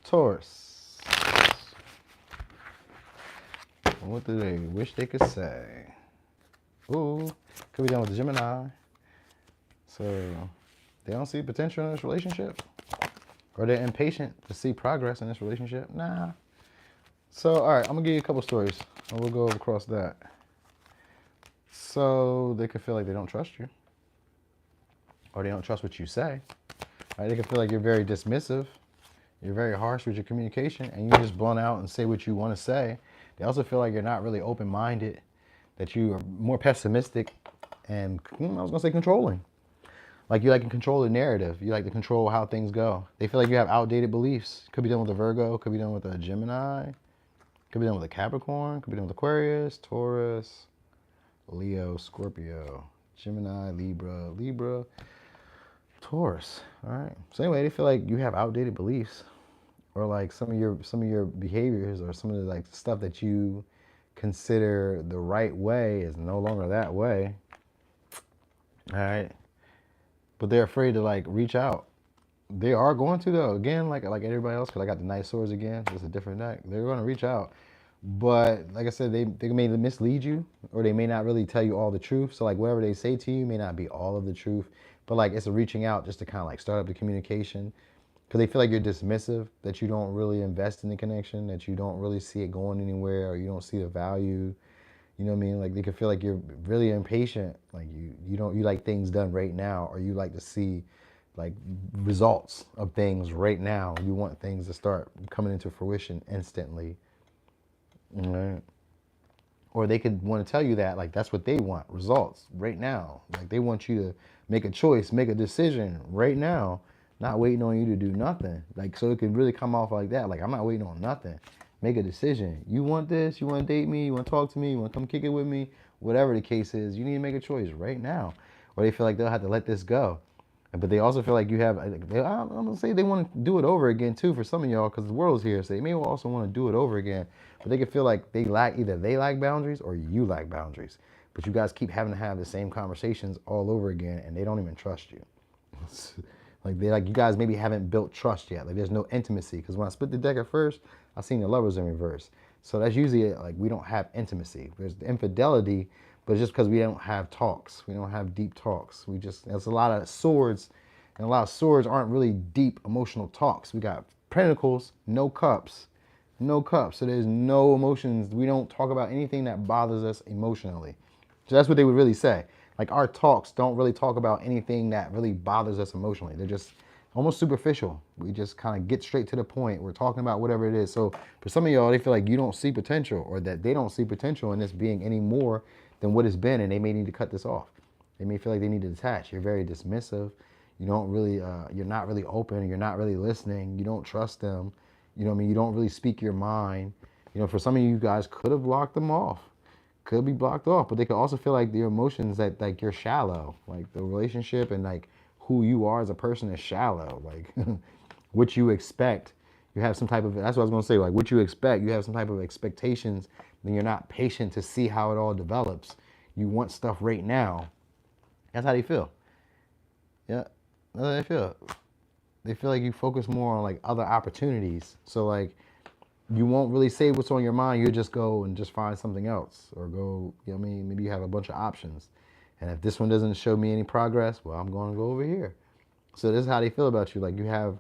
Taurus. What do they wish they could say? Ooh, could be done with Gemini. So they don't see potential in this relationship? Or they're impatient to see progress in this relationship? Nah. So, all right, I'm gonna give you a couple stories and we'll go across that. So they could feel like they don't trust you, or they don't trust what you say. Right? They could feel like you're very dismissive. You're very harsh with your communication, and you just blunt out and say what you want to say. They also feel like you're not really open-minded, that you are more pessimistic and, I was going to say, controlling. Like you like to control the narrative. You like to control how things go. They feel like you have outdated beliefs. Could be done with a Virgo. Could be done with a Gemini. Could be done with a Capricorn. Could be done with Aquarius, Taurus, Leo, Scorpio, Gemini, Libra, Taurus. All right. So anyway, they feel like you have outdated beliefs, or like some of your behaviors, or some of the like stuff that you consider the right way is no longer that way. All right. But they're afraid to like reach out. They are going to, though. Again, like everybody else, because I got the Knight of Swords again. It's a different deck. They're going to reach out, But like I said, they may mislead you, or they may not really tell you all the truth. So like whatever they say to you may not be all of the truth. But like it's a reaching out just to kind of like start up the communication, because they feel like you're dismissive, that you don't really invest in the connection, that you don't really see it going anywhere, or you don't see the value. You know what I mean? Like they could feel like you're really impatient, like you like things done right now, or you like to see like results of things right now. You want things to start coming into fruition instantly. Right. Or they could want to tell you that like that's what they want, results right now. Like they want you to make a choice, make a decision right now, not waiting on you to do nothing. Like so it can really come off like that. Like I'm not waiting on nothing. Make a decision. You want this, you want to date me, you want to talk to me, you want to come kick it with me, whatever the case is, you need to make a choice right now. Or they feel like they'll have to let this go. But they also feel like you have, I'm gonna say they want to do it over again too for some of y'all, because the world's here. So they may also want to do it over again. But they can feel like either they lack boundaries or you lack boundaries. But you guys keep having to have the same conversations all over again, and they don't even trust you. Like you guys maybe haven't built trust yet. Like there's no intimacy. Because when I split the deck at first, I seen the lovers in reverse. So that's usually like we don't have intimacy. There's the infidelity, but it's just because we don't have talks. We don't have deep talks. There's a lot of swords, and a lot of swords aren't really deep emotional talks. We got pentacles, no cups, no cups. So there's no emotions. We don't talk about anything that bothers us emotionally. So that's what they would really say. Like our talks don't really talk about anything that really bothers us emotionally. They're just almost superficial. We just kind of get straight to the point. We're talking about whatever it is. So for some of y'all, they feel like you don't see potential, or that they don't see potential in this being any more than what it's been, and they may need to cut this off. They may feel like they need to detach. You're very dismissive. You don't really, you're not really open. You're not really listening. You don't trust them. You know what I mean? You don't really speak your mind. You know, for some of you guys could have blocked them off, could be blocked off, but they could also feel like your emotions, that like you're shallow, like the relationship and like who you are as a person is shallow. Like what you expect, you have some type of, that's what I was gonna say, like what you expect, you have some type of expectations, then you're not patient to see how it all develops. You want stuff right now. That's how they feel. Yeah, that's how they feel. They feel like you focus more on like other opportunities. So like you won't really say what's on your mind. You'll just go and just find something else, or go, you know what I mean? Maybe you have a bunch of options. And if this one doesn't show me any progress, well, I'm going to go over here. So this is how they feel about you. Like you have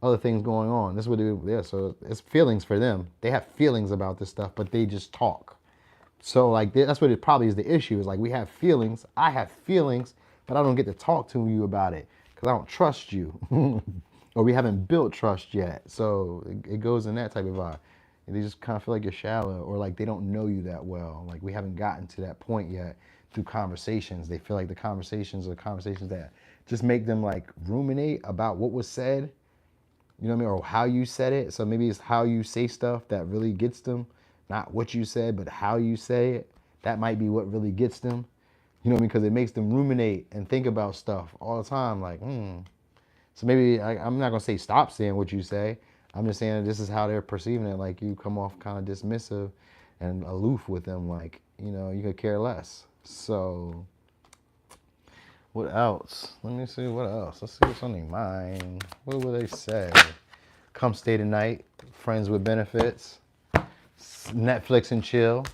other things going on. This is what they do. Yeah, so it's feelings for them. They have feelings about this stuff, but they just talk. So like that's what it probably is the issue, is like we have feelings. I have feelings, but I don't get to talk to you about it because I don't trust you. Or we haven't built trust yet. So it goes in that type of vibe. They just kind of feel like you're shallow, or like they don't know you that well. Like we haven't gotten to that point yet through conversations. They feel like the conversations are conversations that just make them like ruminate about what was said, you know what I mean? Or how you said it. So maybe it's how you say stuff that really gets them. Not what you said, but how you say it. That might be what really gets them. You know what I mean? Because it makes them ruminate and think about stuff all the time. Like, So maybe I'm not going to say stop saying what you say. I'm just saying this is how they're perceiving it. Like you come off kind of dismissive and aloof with them. Like, you know, you could care less. So what else? Let me see what else. Let's see what's on their mind. What will they say? Come stay the night. Friends with benefits. Netflix and chill.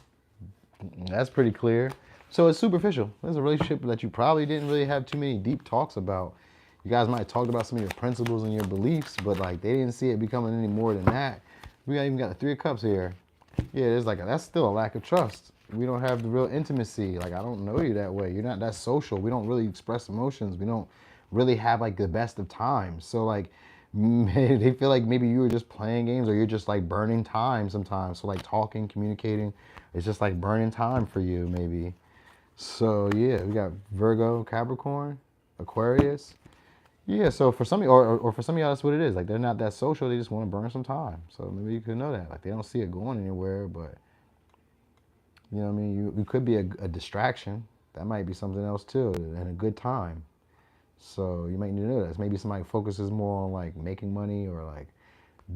That's pretty clear. So it's superficial. There's a relationship that you probably didn't really have too many deep talks about. You guys might have talked about some of your principles and your beliefs, but like they didn't see it becoming any more than that. We even got the Three of Cups here. Yeah, there's like that's still a lack of trust. We don't have the real intimacy. Like I don't know you that way. You're not that social. We don't really express emotions. We don't really have like the best of times. So like they feel like maybe you were just playing games, or you're just like burning time sometimes. So like talking, communicating, it's just like burning time for you maybe. So yeah, we got Virgo, Capricorn, Aquarius. Yeah, so for some of you, or for some of y'all, that's what it is. Like they're not that social. They just want to burn some time. So maybe you could know that. Like they don't see it going anywhere, but you know what I mean. You could be a distraction. That might be something else too, and a good time. So you might need to know that. Maybe somebody focuses more on like making money, or like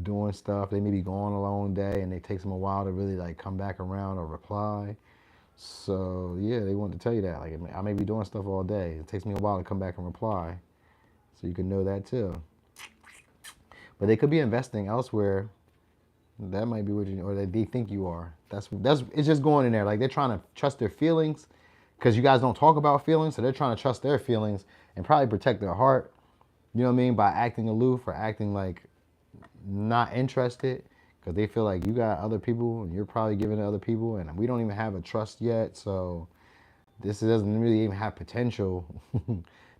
doing stuff. They may be gone a long day, and it takes them a while to really like come back around or reply. So yeah, they want to tell you that. Like I may be doing stuff all day. It takes me a while to come back and reply. So you can know that too. But they could be investing elsewhere That might be what you, or that they think you are. That's it's just going in there. Like they're trying to trust their feelings, because you guys don't talk about feelings, so they're trying to trust their feelings and probably protect their heart. You know what I mean? By acting aloof or acting like not interested, because they feel like you got other people and you're probably giving to other people, and we don't even have a trust yet. So this doesn't really even have potential.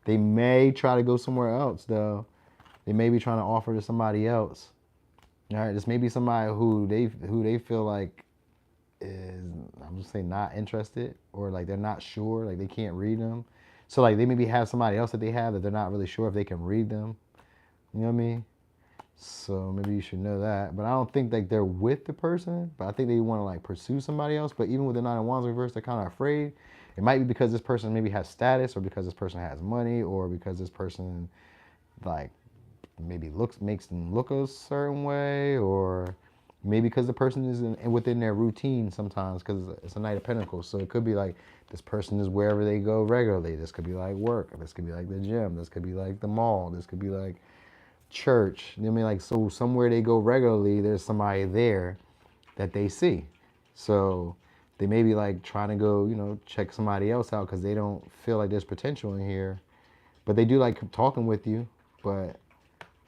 They may try to go somewhere else though. They may be trying to offer to somebody else. All right, this may be somebody who they feel like is, I'm just saying, not interested, or like they're not sure, like they can't read them. So like they maybe have somebody else that they have that they're not really sure if they can read them. You know what I mean? So maybe you should know that. But I don't think like they're with the person, but I think they want to like pursue somebody else. But even with the Nine of Wands reverse, they're kind of afraid. It might be because this person maybe has status, or because this person has money, or because this person like maybe makes them look a certain way, or maybe because the person is within their routine sometimes, because it's a Knight of Pentacles. So it could be like this person is wherever they go regularly. This could be like work. This could be like the gym. This could be like the mall. This could be like church. You know what I mean? Like, so somewhere they go regularly, there's somebody there that they see. So they may be like trying to go, check somebody else out because they don't feel like there's potential in here. But they do like talking with you. But,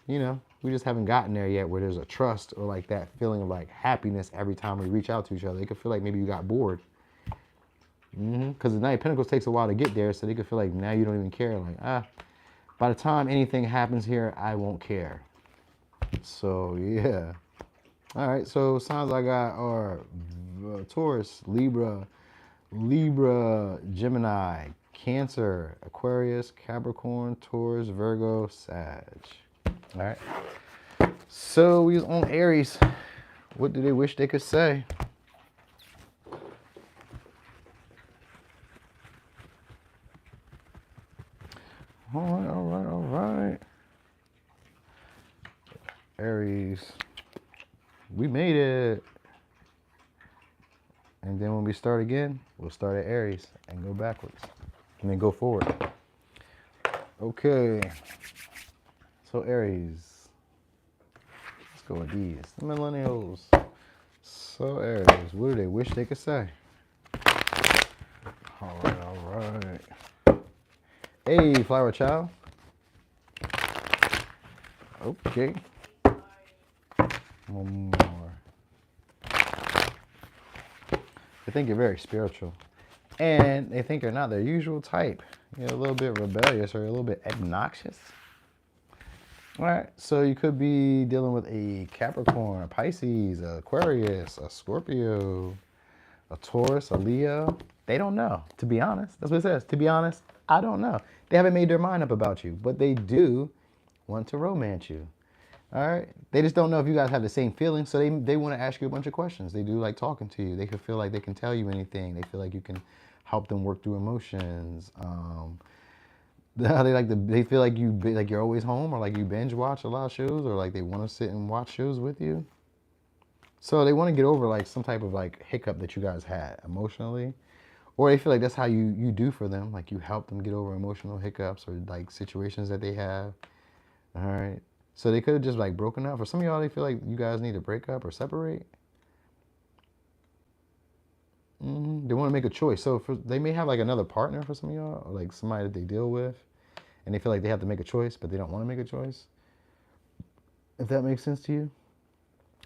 we just haven't gotten there yet where there's a trust or like that feeling of like happiness every time we reach out to each other. They could feel like maybe you got bored. Because the Knight of Pentacles takes a while to get there, so they could feel like now you don't even care. Like, by the time anything happens here, I won't care. So, yeah. All right, so signs I got are Taurus, Libra, Gemini, Cancer, Aquarius, Capricorn, Taurus, Virgo, Sag. All right. So we was on Aries. What do they wish they could say? All right. Aries. We made it. And then when we start again, we'll start at Aries and go backwards. And then go forward. Okay. So Aries. Let's go with these. The millennials. So Aries, what do they wish they could say? All right. Hey, Flower Child. Okay. One more. They think you're very spiritual. And they think you're not their usual type. You're a little bit rebellious or a little bit obnoxious. All right, so you could be dealing with a Capricorn, a Pisces, a Aquarius, a Scorpio, a Taurus, a Leo. They don't know, to be honest. That's what it says. To be honest, I don't know. They haven't made their mind up about you, but they do want to romance you. All right? They just don't know if you guys have the same feelings, so they want to ask you a bunch of questions. They do like talking to you. They could feel like they can tell you anything. They feel like you can help them work through emotions. They feel like you're always home, or like you binge watch a lot of shows, or like they want to sit and watch shows with you. So they want to get over like some type of like hiccup that you guys had emotionally, or they feel like that's how you do for them. Like you help them get over emotional hiccups or like situations that they have. All right. So they could have just like broken up. For some of y'all, they feel like you guys need to break up or separate. They want to make a choice. So they may have like another partner for some of y'all, or like somebody that they deal with, and they feel like they have to make a choice, but they don't want to make a choice. If that makes sense to you.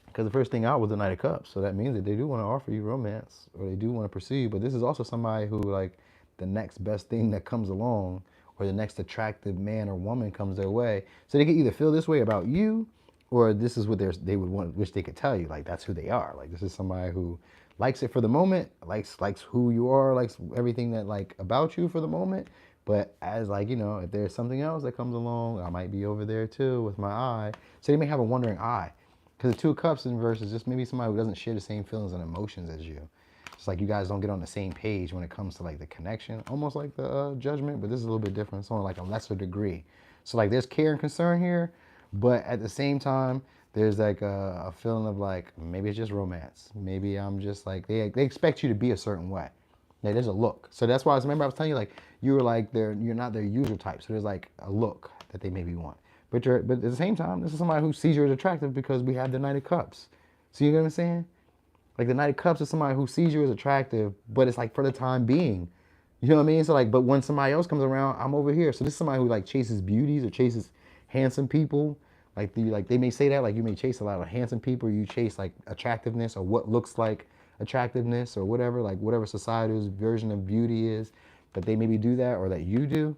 Because the first thing out was the Knight of Cups. So that means that they do want to offer you romance, or they do want to pursue you. But this is also somebody who like the next best thing that comes along, or the next attractive man or woman comes their way. So they can either feel this way about you, or this is what they would wish they could tell you. Like that's who they are. Like this is somebody who likes it for the moment, likes who you are, likes everything that like about you for the moment. But as like, if there's something else that comes along, I might be over there too with my eye. So they may have a wandering eye. Because the Two of Cups in verse is just maybe somebody who doesn't share the same feelings and emotions as you. It's like you guys don't get on the same page when it comes to like the connection, almost like the Judgment, but this is a little bit different. It's on like a lesser degree. So like there's care and concern here, but at the same time, there's like a feeling of like, maybe it's just romance. Maybe I'm just like, they expect you to be a certain way. Yeah, there's a look. So that's why I was telling you like, you were like, you're not their usual type. So there's like a look that they maybe want. But at the same time, this is somebody who sees you as attractive because we have the Knight of Cups. So you know what I'm saying? Like the Knight of Cups is somebody who sees you as attractive, but it's like for the time being. You know what I mean? So like, but when somebody else comes around, I'm over here. So this is somebody who like chases beauties or chases handsome people. Like they may say that like you may chase a lot of handsome people, or you chase like attractiveness or what looks like attractiveness or whatever, like whatever society's version of beauty is, that they maybe do that or that you do.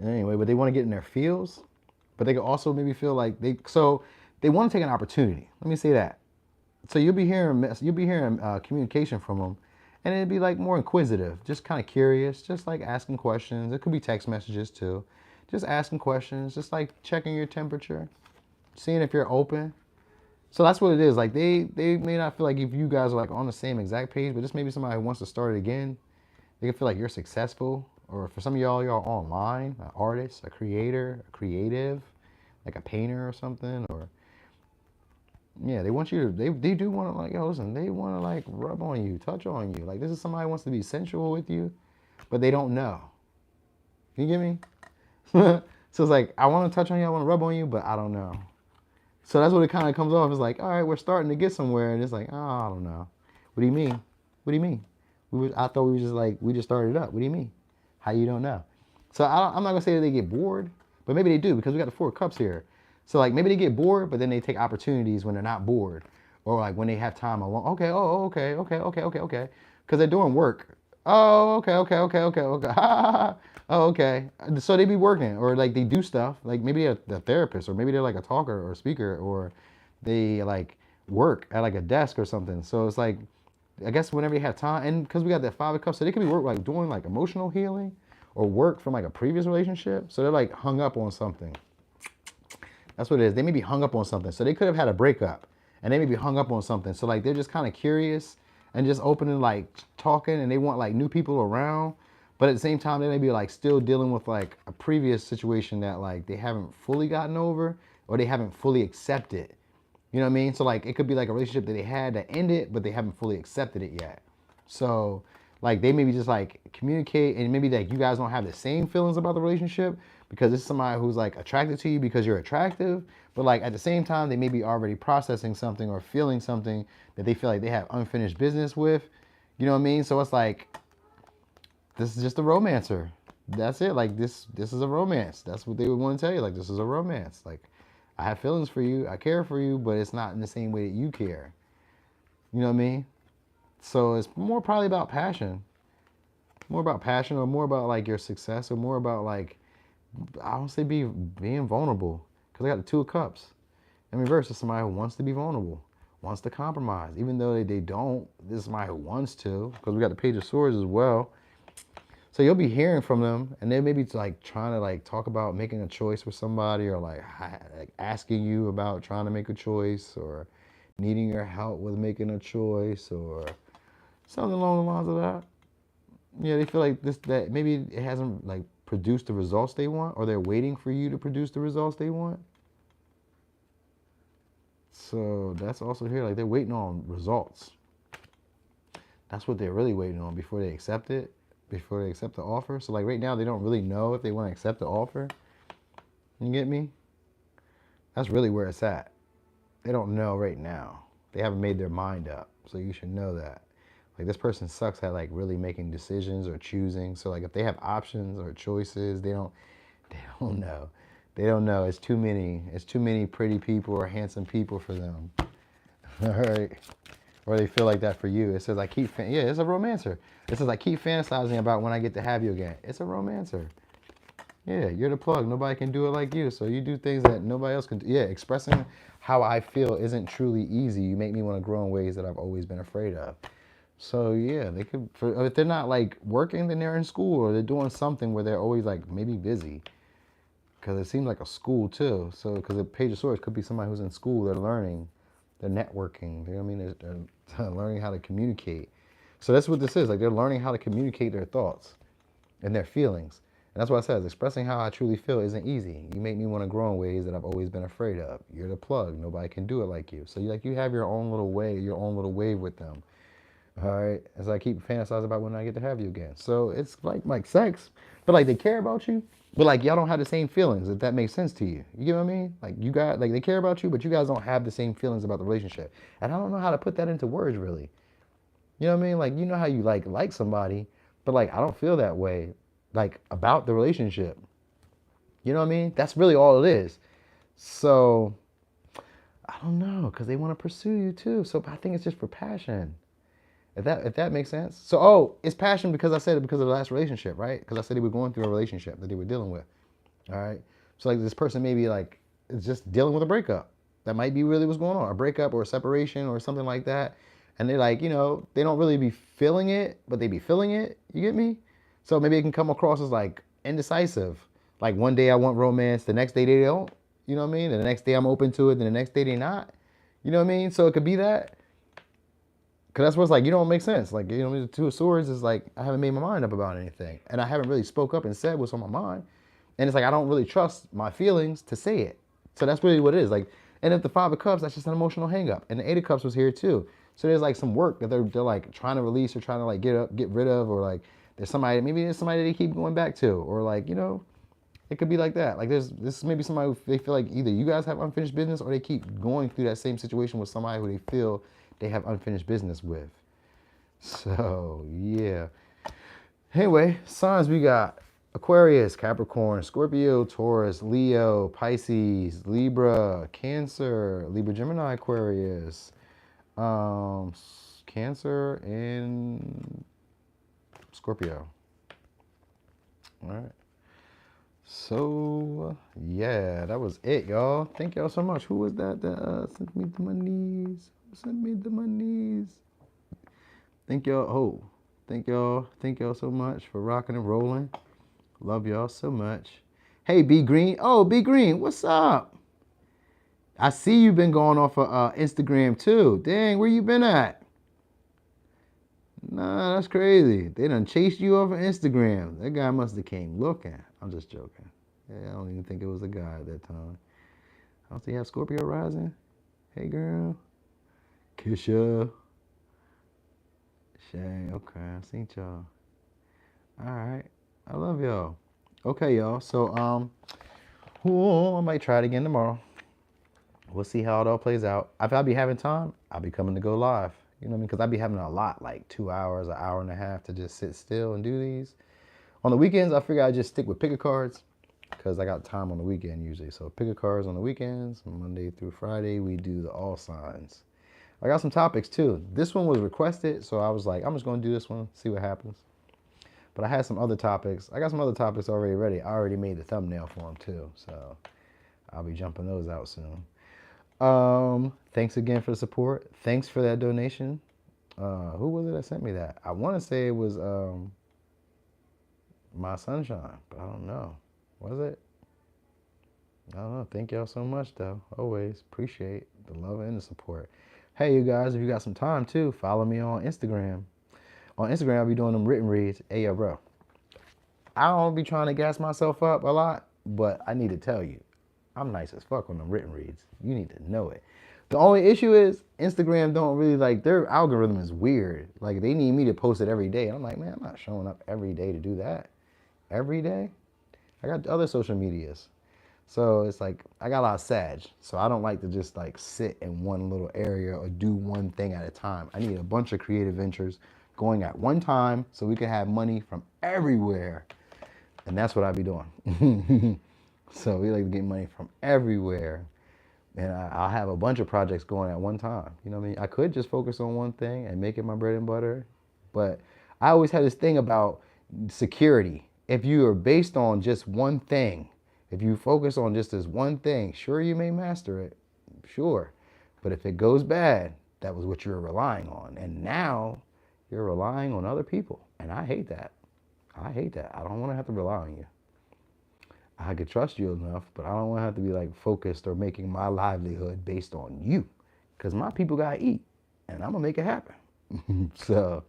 Anyway, but they want to get in their fields, but they could also maybe feel like they want to take an opportunity. Let me say that. So you'll be hearing communication from them, and it'd be like more inquisitive, just kind of curious, just like asking questions. It could be text messages too, just asking questions, just like checking your temperature, seeing if you're open. So that's what it is. Like they may not feel like if you guys are like on the same exact page, but just maybe somebody who wants to start it again. They can feel like you're successful, or for some of y'all online, an artist, a creator, a creative, like a painter or something, or yeah, they want you to, they do want to like, yo, listen, they want to like rub on you, touch on you. Like this is somebody who wants to be sensual with you, but they don't know. You get me? So it's like, I want to touch on you, I want to rub on you, but I don't know. So that's what it kind of comes off. It's like, all right, we're starting to get somewhere. And it's like, oh, I don't know. What do you mean? What do you mean? I thought we just started up. What do you mean? How you don't know? So I'm not going to say that they get bored, but maybe they do because we got the 4 cups here. So like maybe they get bored, but then they take opportunities when they're not bored, or like when they have time alone. Okay, okay, because they're doing work. Oh, okay. Oh, okay. So they be working, or like they do stuff. Like maybe they're a therapist, or maybe they're like a talker or speaker, or they like work at like a desk or something. So it's like, I guess whenever you have time, and because we got that 5 of cups, so they could be work like doing like emotional healing, or work from like a previous relationship. So they're like hung up on something. That's what it is. They may be hung up on something. So they could have had a breakup, and they may be hung up on something. So like they're just kind of curious and just open and like talking, and they want like new people around. But at the same time, they may be like still dealing with like a previous situation that like they haven't fully gotten over, or they haven't fully accepted. You know what I mean? So like it could be like a relationship that they had that ended, but they haven't fully accepted it yet. So like they maybe just like communicate, and maybe like you guys don't have the same feelings about the relationship because it's somebody who's like attracted to you because you're attractive, but like at the same time they may be already processing something or feeling something that they feel like they have unfinished business with. You know what I mean? So it's like, this is just a romancer. That's it. Like this is a romance. That's what they would want to tell you. Like, this is a romance. Like, I have feelings for you. I care for you, but it's not in the same way that you care. You know what I mean? So it's more probably about passion. More about passion, or more about like your success, or more about like, I don't say being vulnerable. Because I got the 2 of Cups. In reverse, is somebody who wants to be vulnerable, wants to compromise. Even though they don't, this is somebody who wants to. Because we got the Page of Swords as well. So you'll be hearing from them, and they may be like trying to like talk about making a choice with somebody, or like asking you about trying to make a choice, or needing your help with making a choice, or something along the lines of that. Yeah, they feel like that maybe it hasn't like produced the results they want, or they're waiting for you to produce the results they want. So that's also here, like they're waiting on results. That's what they're really waiting on before they accept it, before they accept the offer. So like right now, they don't really know if they want to accept the offer. You get me? That's really where it's at. They don't know right now. They haven't made their mind up. So you should know that. Like, this person sucks at like really making decisions or choosing. So like if they have options or choices, they don't know. They don't know. It's too many pretty people or handsome people for them. All right. Or they feel like that for you. It says I keep, yeah, it's a romancer. It says I keep fantasizing about when I get to have you again. It's a romancer. Yeah, you're the plug. Nobody can do it like you. So you do things that nobody else can do. Yeah, expressing how I feel isn't truly easy. You make me want to grow in ways that I've always been afraid of. So yeah, they could, if they're not like working, then they're in school, or they're doing something where they're always like maybe busy. Because it seems like a school too. So, because the Page of Swords could be somebody who's in school, they're learning, they're networking, you know what I mean? They're learning how to communicate. So that's what this is. Like, they're learning how to communicate their thoughts and their feelings. And that's what I said, expressing how I truly feel isn't easy. You make me want to grow in ways that I've always been afraid of. You're the plug. Nobody can do it like you. So you have your own little way, your own little wave with them. All right, as I keep fantasizing about when I get to have you again. So it's like sex, but like they care about you. But like y'all don't have the same feelings, if that makes sense to you. You get what I mean? Like you got like they care about you, but you guys don't have the same feelings about the relationship. And I don't know how to put that into words really. You know what I mean? Like you know how you like somebody, but like I don't feel that way like about the relationship. You know what I mean? That's really all it is. So I don't know, because they want to pursue you too. So I think it's just for passion. If that makes sense. So it's passion because I said it because of the last relationship, right? Because I said they were going through a relationship that they were dealing with. All right. So like this person maybe like is just dealing with a breakup. That might be really what's going on. A breakup or a separation or something like that. And they're like, they don't really be feeling it, but they be feeling it. You get me? So maybe it can come across as like indecisive. Like one day I want romance, the next day they don't. You know what I mean? And the next day I'm open to it, then the next day they not. You know what I mean? So it could be that. Cause that's what's like, don't make sense. Like, the Two of Swords is like, I haven't made my mind up about anything. And I haven't really spoke up and said what's on my mind. And it's like, I don't really trust my feelings to say it. So that's really what it is. Like, and if the Five of Cups, that's just an emotional hang up. And the Eight of Cups was here too. So there's like some work that they're like trying to release or trying to like get rid of, or like maybe there's somebody they keep going back to, or like, it could be like that. Like this maybe somebody who they feel like either you guys have unfinished business or they keep going through that same situation with somebody who they feel they have unfinished business with. So yeah. Anyway, signs we got Aquarius, Capricorn, Scorpio, Taurus, Leo, Pisces, Libra, Cancer, Libra, Gemini, Aquarius, Cancer, and Scorpio. All right. So yeah, that was it, y'all. Thank y'all so much. Who was that sent me the monies? Who sent me the monies? Thank y'all. Thank y'all so much for rocking and rolling. Love y'all so much. Hey, B Green. Oh, B Green, what's up? I see you been going off of Instagram too. Dang, where you been at? Nah, that's crazy. They done chased you off of Instagram. That guy must have came looking. I'm just joking. Yeah, I don't even think it was a guy at that time. I don't see you have Scorpio rising. Hey, girl. Kisha. Shay. Okay, I seen y'all. All right. I love y'all. Okay, y'all. So, I might try it again tomorrow. We'll see how it all plays out. If I be having time, I'll be coming to go live. You know what I mean? Because I be having a lot, like 2 hours, an hour and a half to just sit still and do these. On the weekends, I figure I just stick with pick a cards because I got time on the weekend usually. So pick a cards on the weekends. Monday through Friday, we do the all signs. I got some topics too. This one was requested, so I was like, I'm just going to do this one, see what happens. But I had some other topics. I got some other topics already ready. I already made the thumbnail for them too. So I'll be jumping those out soon. Thanks again for the support. Thanks for that donation. Who was it that sent me that? I want to say it was My Sunshine, but I don't know. Was it? I don't know. Thank y'all so much though. Always appreciate the love and the support. Hey, you guys, if you got some time too, follow me on Instagram. On Instagram, I'll be doing them written reads. Hey, yo, bro. I don't be trying to gas myself up a lot, but I need to tell you, I'm nice as fuck on them written reads. You need to know it. The only issue is Instagram don't really like, their algorithm is weird. Like they need me to post it every day. And I'm like, man, I'm not showing up every day to do that. Every day? I got other social medias. So it's like, I got a lot of Sag. So I don't like to just like sit in one little area or do one thing at a time. I need a bunch of creative ventures going at one time so we can have money from everywhere. And that's what I be doing. So we like to get money from everywhere. And I'll have a bunch of projects going at one time. You know what I mean? I could just focus on one thing and make it my bread and butter. But I always had this thing about security. If you are based on just one thing, if you focus on just this one thing, sure, you may master it. Sure. But if it goes bad, that was what you're relying on. And now you're relying on other people. And I hate that. I hate that. I don't want to have to rely on you. I could trust you enough, but I don't want to have to be like focused or making my livelihood based on you. Because my people got to eat. And I'm going to make it happen. So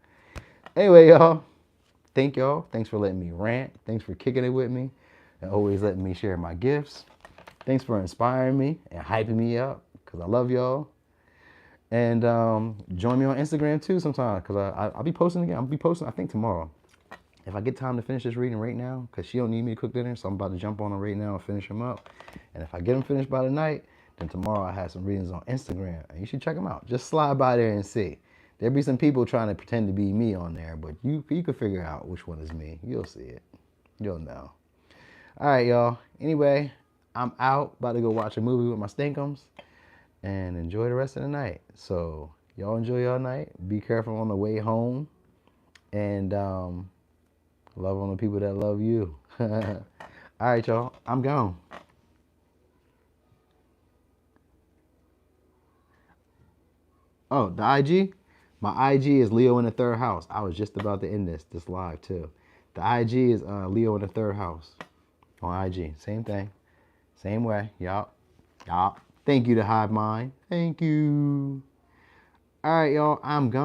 anyway, y'all. Thank y'all. Thanks for letting me rant. Thanks for kicking it with me. And always letting me share my gifts. Thanks for inspiring me and hyping me up. Because I love y'all. And join me on Instagram too sometime. Because I'll be posting again. I'll be posting, I think, tomorrow. if I get time to finish this reading right now, because she don't need me to cook dinner, so I'm about to jump on them right now and finish them up. And if I get them finished by the night, then tomorrow I have some readings on Instagram, and you should check them out. Just slide by there and see. There'll be some people trying to pretend to be me on there, but you can figure out which one is me. You'll see it. You'll know. All right, y'all. Anyway, I'm out. About to go watch a movie with my stinkums and enjoy the rest of the night. So y'all enjoy your night. Be careful on the way home. And love on the people that love you. All right, y'all. I'm gone. Oh, the IG? My IG is Leo in the third house. I was just about to end this live too. The IG is Leo in the third house on IG. Same thing. Same way. Yup. Yup. Thank you to Hive Mind. Thank you. All right, y'all. I'm gone.